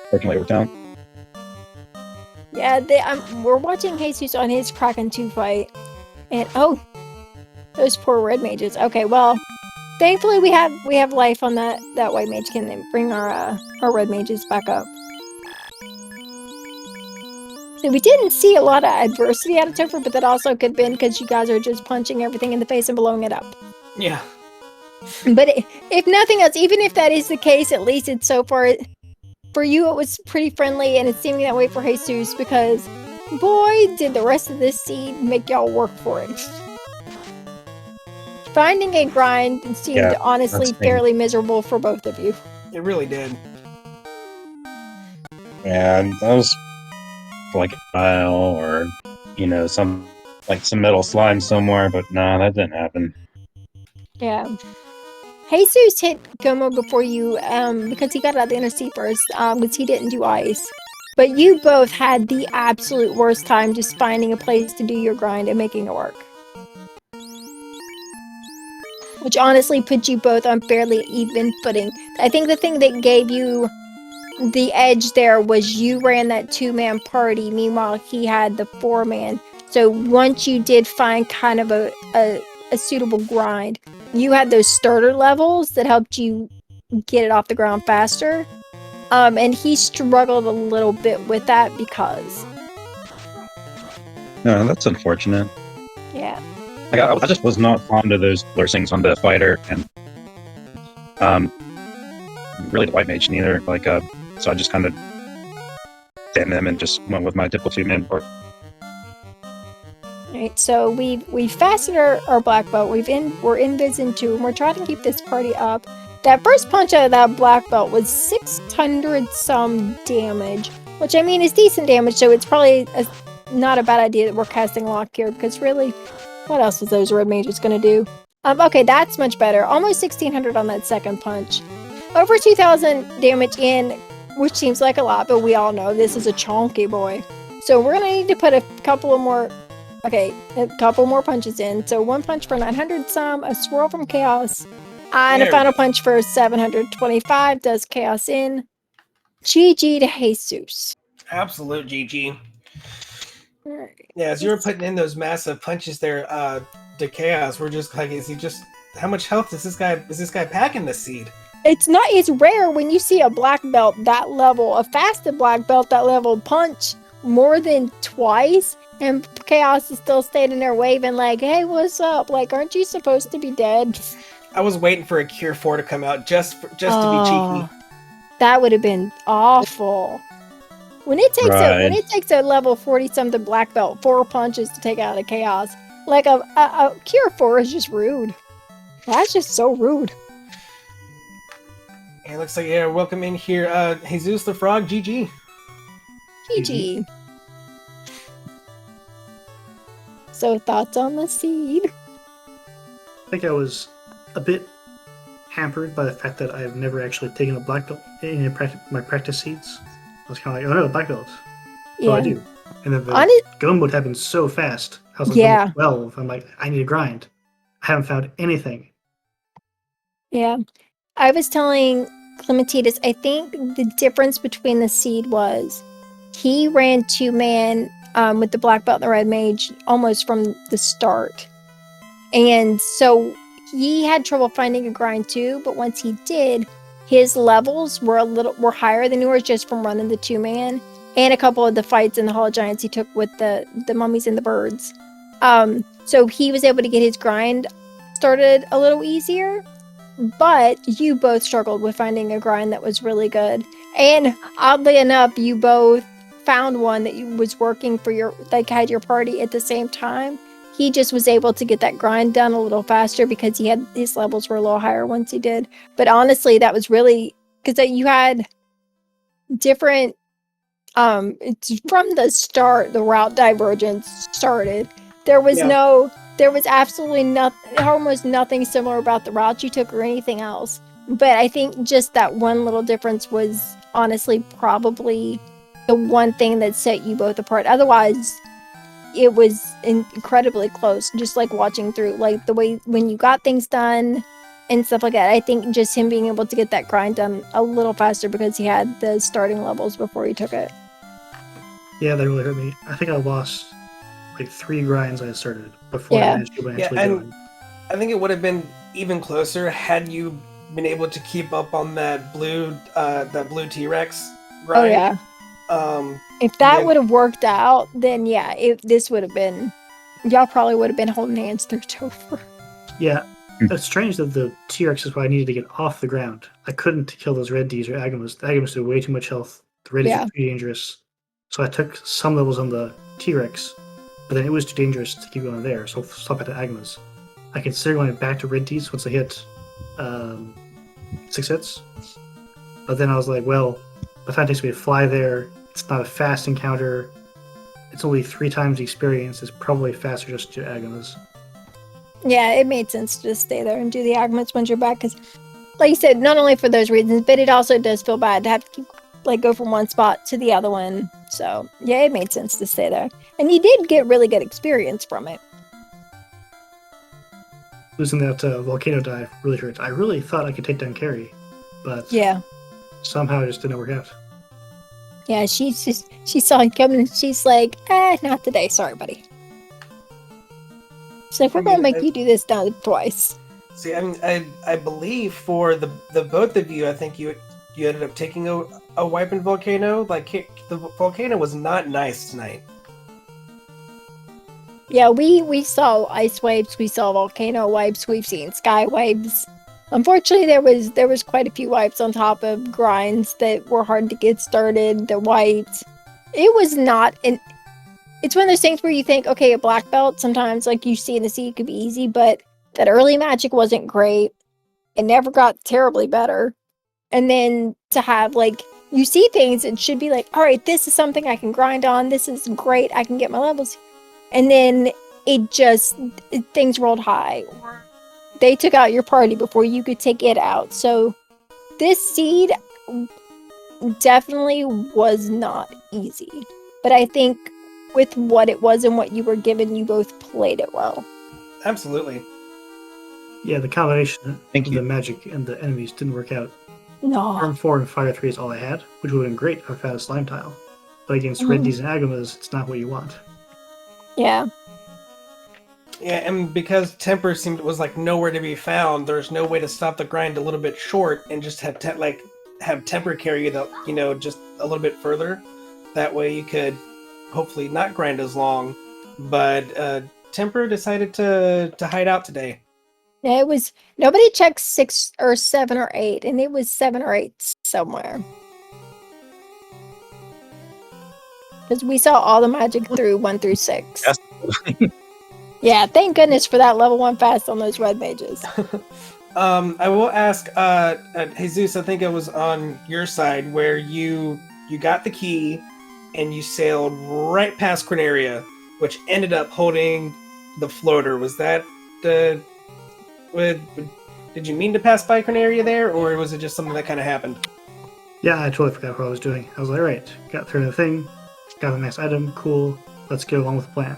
fortunately, it worked out. Yeah, we're watching Jesus on his Kraken 2 fight, and oh, those poor red mages. Okay, well, thankfully we have life on that white mage. Can bring our red mages back up. We didn't see a lot of adversity out of Topher, but that also could have been because you guys are just punching everything in the face and blowing it up. Yeah. But if nothing else, even if that is the case, at least it's so far for you it was pretty friendly, and it's seeming that way for Jesus, because boy did the rest of this seed make y'all work for it. Finding a grind seemed honestly fairly miserable for both of you. It really did. Yeah, that was like a tile or, some metal slime somewhere, but nah, that didn't happen. Yeah. Jesus hit Gomo before you, because he got out of the inner sea first, because he didn't do ice. But you both had the absolute worst time just finding a place to do your grind and making it work. Which honestly put you both on fairly even footing. I think the thing that gave you the edge there was you ran that 2-man party, meanwhile he had the 4-man. So once you did find kind of a suitable grind, you had those starter levels that helped you get it off the ground faster. And he struggled a little bit with that because... No, that's unfortunate. Yeah. I just was not fond of those blessings on the fighter, and really the white mage neither. So I just kind of damned them and just went with my typical 2-man part. Alright, so we've fastened our black belt. We're in Vision 2, and we're trying to keep this party up. That first punch out of that black belt was 600 some damage, which I mean is decent damage, so it's probably not a bad idea that we're casting lock here, because really, what else was those red mages gonna do? Okay, that's much better. Almost 1600 on that second punch. Over 2000 damage in, which seems like a lot, but we all know this is a chonky boy. So we're gonna need to put a couple more punches in. So one punch for 900 some, a swirl from chaos, and a final punch for 725 does chaos in. GG to Jesus. Absolute GG. Right. Yeah, as you were putting in those massive punches there to chaos, we're just like, how much health is this guy packing this seed? It's rare when you see a black belt that level, a fasted black belt that level punch more than twice, and chaos is still standing there waving like, hey, what's up? Like, aren't you supposed to be dead? I was waiting for a Cure 4 to come out just to be cheeky. That would have been awful. When it takes a level 40 something black belt 4 punches to take out a chaos, like a Cure 4 is just rude. That's just so rude. It looks like, welcome in here, Jesus the Frog, GG. GG. So, thoughts on the seed? I think I was a bit hampered by the fact that I've never actually taken a black belt in my practice seeds. I was kind of like, oh no, black belt. Yeah. So I do. And then the gun would happen so fast. I was like, level 12. I'm like, I need to grind. I haven't found anything. Yeah. I was telling Climinteedus, I think the difference between the seed was he ran 2-man with the black belt and the red mage almost from the start. And so he had trouble finding a grind too, but once he did, his levels were higher than yours just from running the 2-man and a couple of the fights in the Hall of Giants he took with the mummies and the birds. So he was able to get his grind started a little easier, but you both struggled with finding a grind that was really good. And oddly enough, you both found one that was working for had your party at the same time. He just was able to get that grind done a little faster because his levels were a little higher once he did. But honestly, that was really because you had different. It's from the start, the route divergence started. There was absolutely almost nothing similar about the route you took or anything else. But I think just that one little difference was honestly probably the one thing that set you both apart. Otherwise, it was incredibly close, just like watching through, like the way when you got things done and stuff like that. I think just him being able to get that grind done a little faster because he had the starting levels before he took it. Yeah, that really hurt me. I think I lost like 3 grinds I started before I managed to actually do it. I think it would have been even closer had you been able to keep up on that blue T-Rex grind. Oh yeah. If that Yeah. would have worked out, then yeah, this would have been, y'all probably would have been holding hands through Topher. Yeah, it's strange that the T-Rex is why I needed to get off the ground. I couldn't kill those red Ds or Agamas. The Agamas did way too much health. The red Ds Yeah. are too dangerous. So I took some levels on the T-Rex, but then it was too dangerous to keep going there, so I'll stop at the Agamas. I consider going back to red Ds once I hit 6 hits. But then I was like, well, the fact it takes me to fly there, it's not a fast encounter, it's only 3 times the experience, it's probably faster just to Agamas. Yeah, it made sense to just stay there and do the arguments once you're back, because, like you said, not only for those reasons, but it also does feel bad to have to keep, go from one spot to the other one. So yeah, it made sense to stay there, and you did get really good experience from it. Losing that volcano dive really hurt. I really thought I could take down Carrie, but Yeah, somehow it just didn't work out. yeah. She saw it coming, and she's like, not today. Sorry, buddy. So we're gonna make you do this down twice. See, I believe for the both of you, I think you ended up taking a wiping volcano. Like the volcano was not nice tonight. Yeah, we saw ice waves, we saw volcano wipes, we've seen sky waves. Unfortunately, there was quite a few wipes on top of grinds that were hard to get started. The whites, it was not an. It's one of those things where you think, okay, a black belt sometimes, like you see in the sea, it could be easy, but that early magic wasn't great. It never got terribly better. And then to have you see things, it should be like, all right, this is something I can grind on. This is great. I can get my levels. And then things rolled high, or they took out your party before you could take it out. So this seed definitely was not easy. But I think with what it was and what you were given, you both played it well. Absolutely. Yeah, the combination Thank of you. the magic and the enemies didn't work out. No. Turn 4 and Fire 3 is all I had, which would have been great if I found a slime tile. But against red Ds and Agamas, it's not what you want. Yeah. Yeah, and because temper was nowhere to be found, there's no way to stop the grind a little bit short and just have temper carry you just a little bit further. That way you could hopefully not grind as long. But temper decided to hide out today. Yeah, it was nobody checked 6 or 7 or 8, and it was 7 or 8 somewhere. Because we saw all the magic through 1 through 6. Yes. Yeah, thank goodness for that level 1 fast on those red mages. I will ask Jesus, I think it was on your side where you got the key and you sailed right past Corneria, which ended up holding the floater. Was that did you mean to pass by Corneria there, or was it just something that kind of happened? Yeah, I totally forgot what I was doing. I was like, alright, got through the thing, got the next item, cool, let's go on with the plan.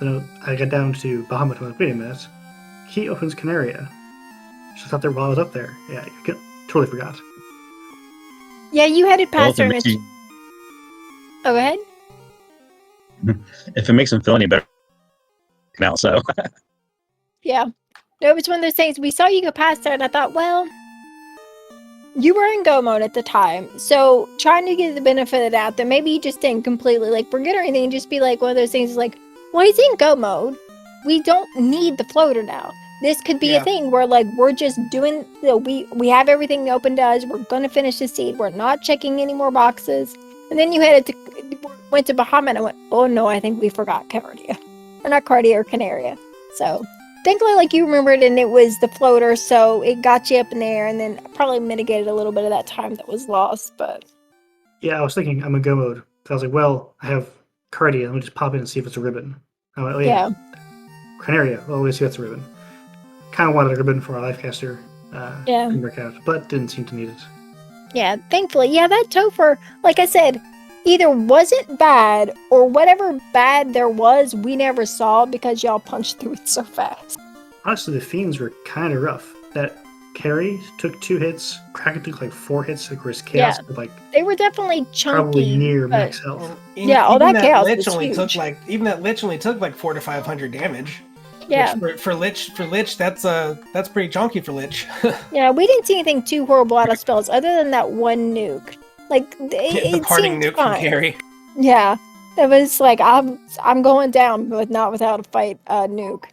Then I got down to Bahamut and I was like, wait a minute, key opens Canaria. Just thought there while I was up there. Yeah, I totally forgot. Yeah, you headed Well, past her. And oh, go ahead. if it makes him feel any better now, so Yeah. No, it was one of those things. We saw you go past her, and I thought, well, you were in go mode at the time. So trying to get the benefit of that maybe you just didn't completely forget or anything. Just be like one of those things well, he's in go mode. We don't need the floater now. This could be a thing where we're just doing, we have everything open to us. We're going to finish the seed. We're not checking any more boxes. And then you went to Bahamut and I went, oh no, I think we forgot Cardia. Or not Cardia, or Canaria. So thankfully, you remembered, and it was the floater, so it got you up in there, and then probably mitigated a little bit of that time that was lost, but... Yeah, I was thinking I'm in go mode. So I was like, well, I have Cardia, let me just pop in and see if it's a ribbon. I went, oh yeah. Canaria, well, let's see if it's a ribbon. Kind of wanted a ribbon for our Lifecaster. Didn't work out, but didn't seem to need it. Yeah, thankfully. Yeah, that Topher, like I said, either wasn't bad, or whatever bad there was, we never saw because y'all punched through it so fast. Honestly, the Fiends were kind of rough. That Carrie took 2 hits, Kraken took 4 hits, whereas Chaos with they were definitely chunky. probably near but- max health. all that chaos lich was only huge. took even that lich only took 400 to 500 damage. Yeah. Which for lich that's pretty chunky for lich. Yeah, we didn't see anything too horrible out of spells other than that one nuke. Like The it parting seemed nuke from fine. Carrie. Yeah, it was like I'm going down, but not without a fight, nuke.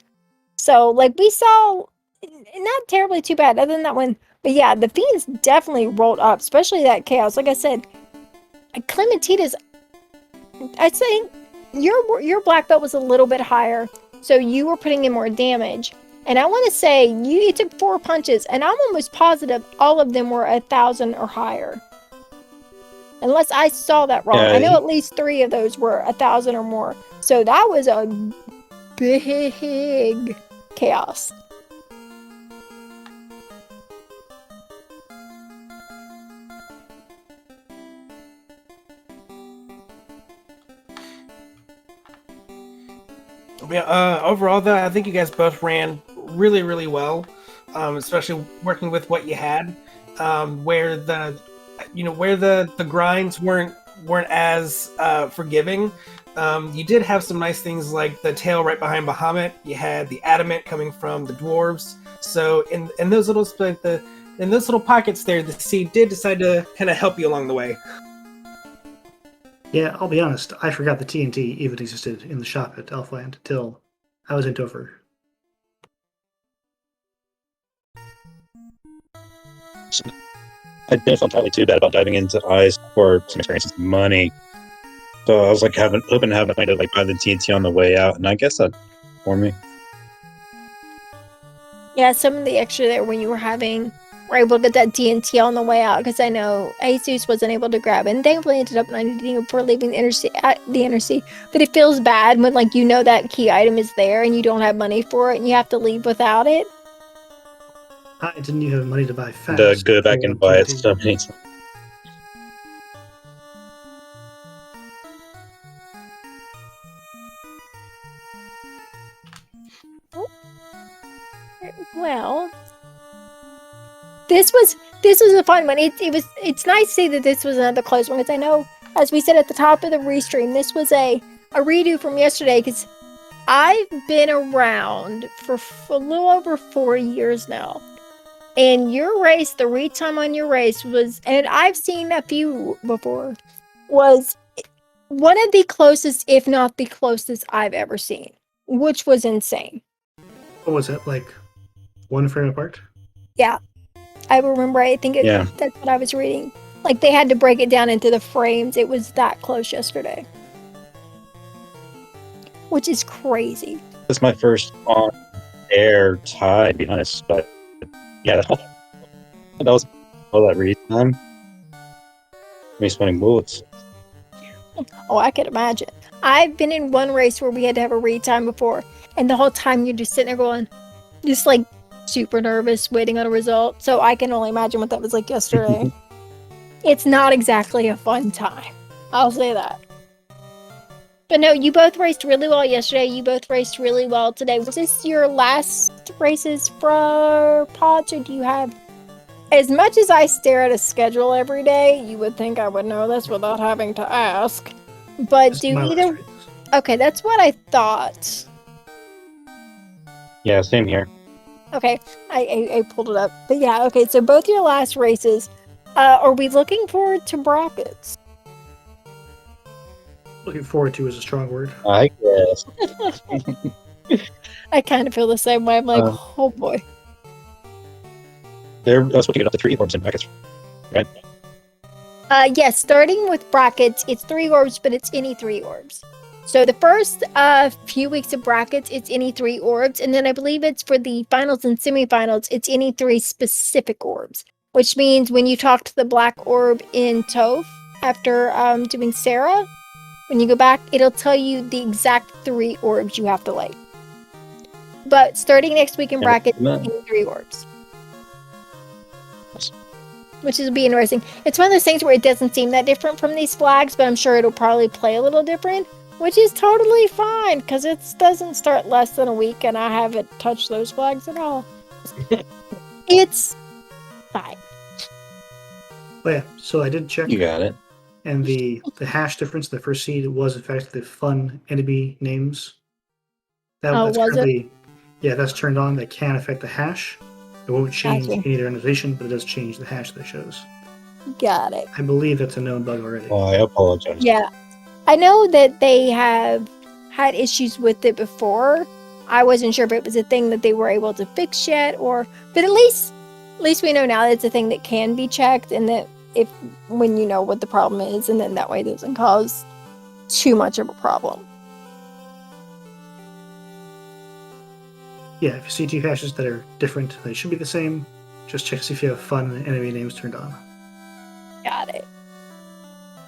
So like we saw, not terribly too bad, other than that one. But yeah, the fiends definitely rolled up, especially that chaos. Like I said, Climinteedus, I'd say your black belt was a little bit higher, so you were putting in more damage. And I want to say you took 4 punches, and I'm almost positive all of them were 1,000 or higher. Unless I saw that wrong. Yeah, I know at least 3 of those were 1,000 or more. So that was a big chaos. Yeah, overall, though, I think you guys both ran really, really well, especially working with what you had. Where the grinds weren't as forgiving. You did have some nice things like the tail right behind Bahamut. You had the adamant coming from the dwarves. So in those little pockets there, the seed did decide to kind of help you along the way. Yeah, I'll be honest. I forgot the TNT even existed in the shop at Elfland until I was in Topher. I didn't feel entirely too bad about diving into Ice for some experience and money. So I was like hoping to have enough money to like buy the TNT on the way out, and I guess that for me. Yeah, some of the extra there when you were able to get that TNT on the way out, because I know Jesus wasn't able to grab it, and thankfully ended up not needing it for leaving the inner sea. But it feels bad when like you know that key item is there and you don't have money for it and you have to leave without it. I didn't even have money to buy fast. To go back for and buy it TNT. so many times. Well, this was a fun one. It's nice to see that this was another close one, because I know, as we said at the top of the restream, this was a redo from yesterday, because I've been around for a little over 4 years now. And your race, the read time on your race was, and I've seen a few before, was one of the closest, if not the closest I've ever seen, which was insane. What was it, like 1 frame apart? Yeah, I remember. I think Yeah. that's what I was reading. Like they had to break it down into the frames. It was that close yesterday, which is crazy. This is my first on-air tie, to be honest, but yeah, that was all that read time. Me spinning bullets. Oh, I could imagine. I've been in one race where we had to have a read time before, and the whole time you're just sitting there going, just like super nervous, waiting on a result. So I can only imagine what that was like yesterday. It's not exactly a fun time. I'll say that. But no, you both raced really well yesterday. You both raced really well today. Was this your last races for pods, or do you have... As much as I stare at a schedule every day, you would think I would know this without having to ask. But Just do my last either... race. Okay, that's what I thought. Yeah, same here. Okay, I pulled it up. But yeah, okay, so both your last races. Are we looking forward to brackets? Looking forward to is a strong word. I guess. I kind of feel the same way. I'm like, oh boy. They're supposed to get up to 3 orbs in brackets, right? Yes, starting with brackets, it's 3 orbs, but it's any 3 orbs. So the first few weeks of brackets, it's any 3 orbs, and then I believe it's for the finals and semifinals, it's any 3 specific orbs. Which means when you talk to the black orb in Toph after doing Sarah, when you go back, it'll tell you the exact 3 orbs you have to light. But starting next week in brackets, it's any 3 orbs. Which will be interesting. It's one of those things where it doesn't seem that different from these flags, but I'm sure it'll probably play a little different, which is totally fine, because it doesn't start less than a week, and I haven't touched those flags at all. It's fine. Well, yeah, so I did check, You got it. and the hash difference, the first seed, was in fact the fun enemy names. That's was it? currently, yeah, that's turned on. That can affect the hash. It won't change Gotcha. any of their randomization, but it does change the hash that shows. Got it. I believe it's a known bug already. Oh, I apologize. Yeah. I know that they have had issues with it before. I wasn't sure if it was a thing that they were able to fix yet, but at least we know now that it's a thing that can be checked, and that when you know what the problem is, and then that way it doesn't cause too much of a problem. Yeah, if you see geocaches that are different, they should be the same. Just check to see if you have fun and enemy names turned on. Got it.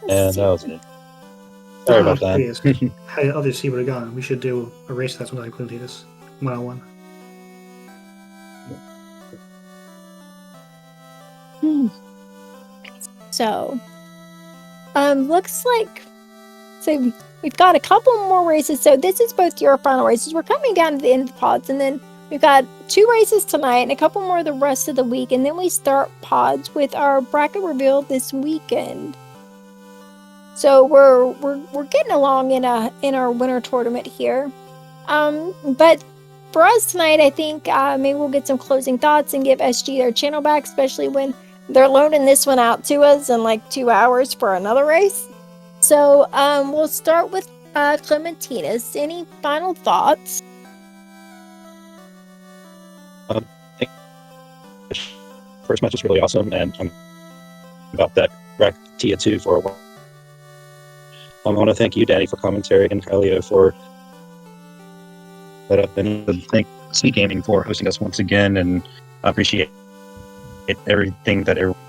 And that was it. Sorry about that. How the others see would have gone. We should do a race that's one like Climinteedus. 1-on-1. So, looks like we've got a couple more races. So this is both your final races. We're coming down to the end of the pods, and then we've got 2 races tonight and a couple more the rest of the week, and then we start pods with our bracket reveal this weekend. So we're getting along in our winter tournament here. But for us tonight, I think maybe we'll get some closing thoughts and give SG their channel back, especially when they're loaning this one out to us in like 2 hours for another race. So we'll start with Climinteedus. Any final thoughts? First match was really awesome, and I'm about that Tia 2 for a while. I want to thank you, Danny, for commentary, and Kylio for that up, and thank Sneak Gaming for hosting us once again, and I appreciate everything that everyone,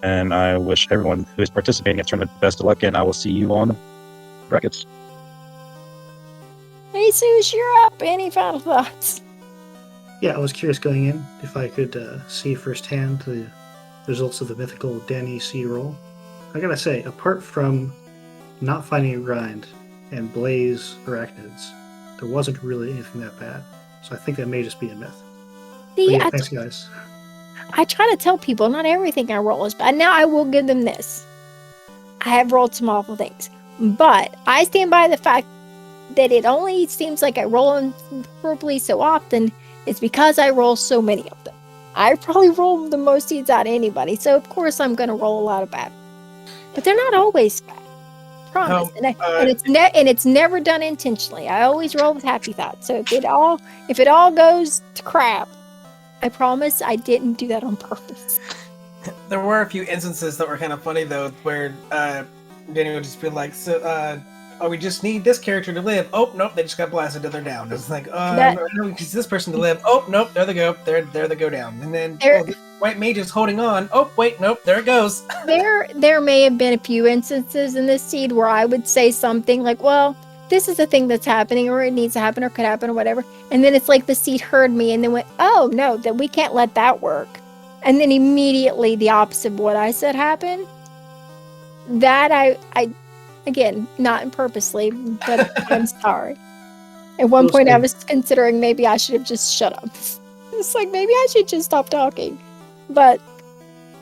and I wish everyone who is participating in the tournament best of luck, and I will see you on brackets. Hey, Suze, you're up. Any final thoughts? Yeah, I was curious going in if I could see firsthand the results of the mythical Danny C roll. I gotta say, apart from not finding a grind and blaze arachnids, there wasn't really anything that bad. So I think that may just be a myth. See, Yeah, thanks, guys. I try to tell people not everything I roll is bad. Now I will give them this. I have rolled some awful things, but I stand by the fact that it only seems like I roll them probably so often. It's because I roll so many of them. I probably roll the most seeds out of anybody, so of course I'm going to roll a lot of bad. But they're not always bad. Promise. And it's never done intentionally. I always roll with happy thoughts. So if it all goes to crap, I promise I didn't do that on purpose. There were a few instances that were kind of funny though, where Danny would just be like, "So, we just need this character to live. Oh nope, they just got blasted and they're down." It's like, no, we just this person to live. Oh nope, there they go. There they go down. And then the white mage is holding on. Oh wait, nope, there it goes. There may have been a few instances in this seed where I would say something like, "Well, this is the thing that's happening, or it needs to happen, or could happen, or whatever." And then it's like the seed heard me and then went, "Oh no, that we can't let that work." And then immediately the opposite of what I said happened. That I again, not purposely, but I'm sorry. At one point I was considering maybe I should have just shut up. It's like maybe I should just stop talking. But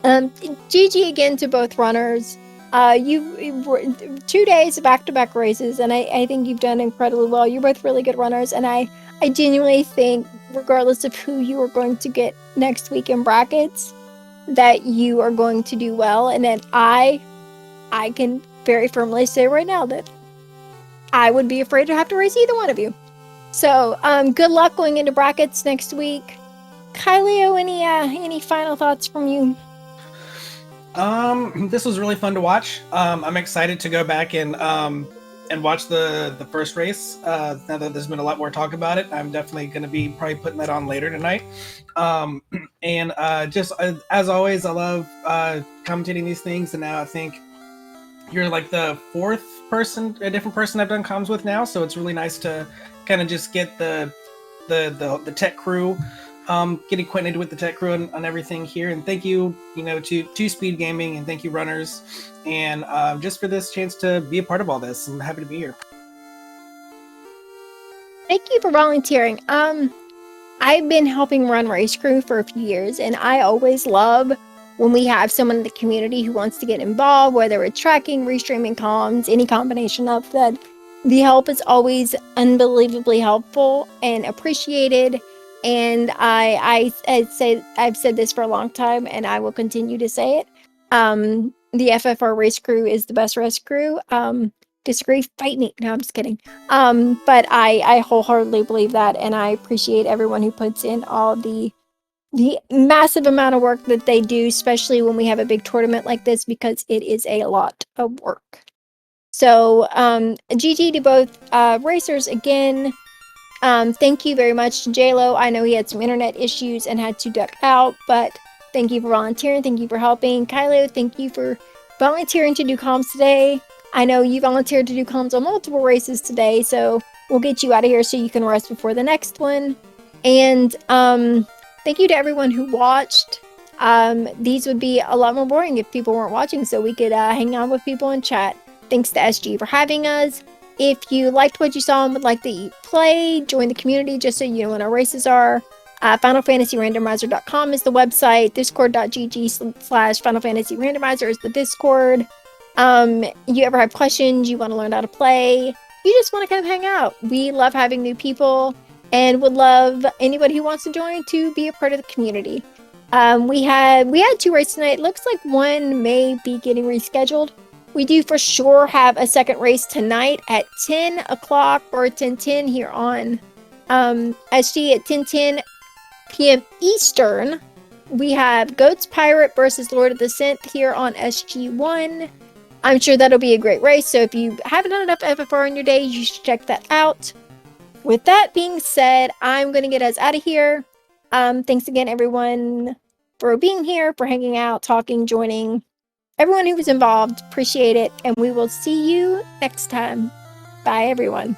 GG again to both runners. You 2 days of back-to-back races, and I think you've done incredibly well. You're both really good runners, and I genuinely think, regardless of who you are going to get next week in brackets, that you are going to do well, and that I can very firmly say right now that I would be afraid to have to race either one of you. So good luck going into brackets next week. Kylio, any final thoughts from you? This was really fun to watch. I'm excited to go back and watch the first race. Now that there's been a lot more talk about it, I'm definitely going to be probably putting that on later tonight. And just as always, I love commentating these things, and now I think you're like the 4th person, a different person I've done comms with now, so it's really nice to kind of just get the tech crew, get acquainted with the tech crew and everything here. And thank you, to Speed Gaming, and thank you, runners, and just for this chance to be a part of all this. I'm happy to be here. Thank you for volunteering. I've been helping run Race Crew for a few years, and I always love when we have someone in the community who wants to get involved, whether it's tracking, restreaming comms, any combination of that. The help is always unbelievably helpful and appreciated. And I've said this for a long time, and I will continue to say it. The FFR race crew is the best race crew. Disagree, fight me. No, I'm just kidding. But I wholeheartedly believe that, and I appreciate everyone who puts in all the massive amount of work that they do, especially when we have a big tournament like this, because it is a lot of work. So, GG to both racers again. Thank you very much to JLo. I know he had some internet issues and had to duck out, but thank you for volunteering. Thank you for helping. Kylo, thank you for volunteering to do comms today. I know you volunteered to do comms on multiple races today, so we'll get you out of here so you can rest before the next one. And thank you to everyone who watched. These would be a lot more boring if people weren't watching, so we could hang out with people and chat. Thanks to SG for having us. If you liked what you saw and would like to play, join the community just so you know when our races are. FinalFantasyRandomizer.com is the website. Discord.gg/FinalFantasyRandomizer is the Discord. You ever have questions, you want to learn how to play, you just want to come hang out. We love having new people and would love anybody who wants to join to be a part of the community. We had 2 races tonight. Looks like one may be getting rescheduled. We do for sure have a second race tonight at 10 o'clock or 10:10 here on SG at 10:10 p.m. Eastern. We have Goats Pirate versus Lord of the Synth here on SG1. I'm sure that'll be a great race, so if you haven't done enough FFR in your day, you should check that out. With that being said, I'm going to get us out of here. Thanks again, everyone, for being here, for hanging out, talking, joining. Everyone who was involved, appreciate it, and we will see you next time. Bye, everyone.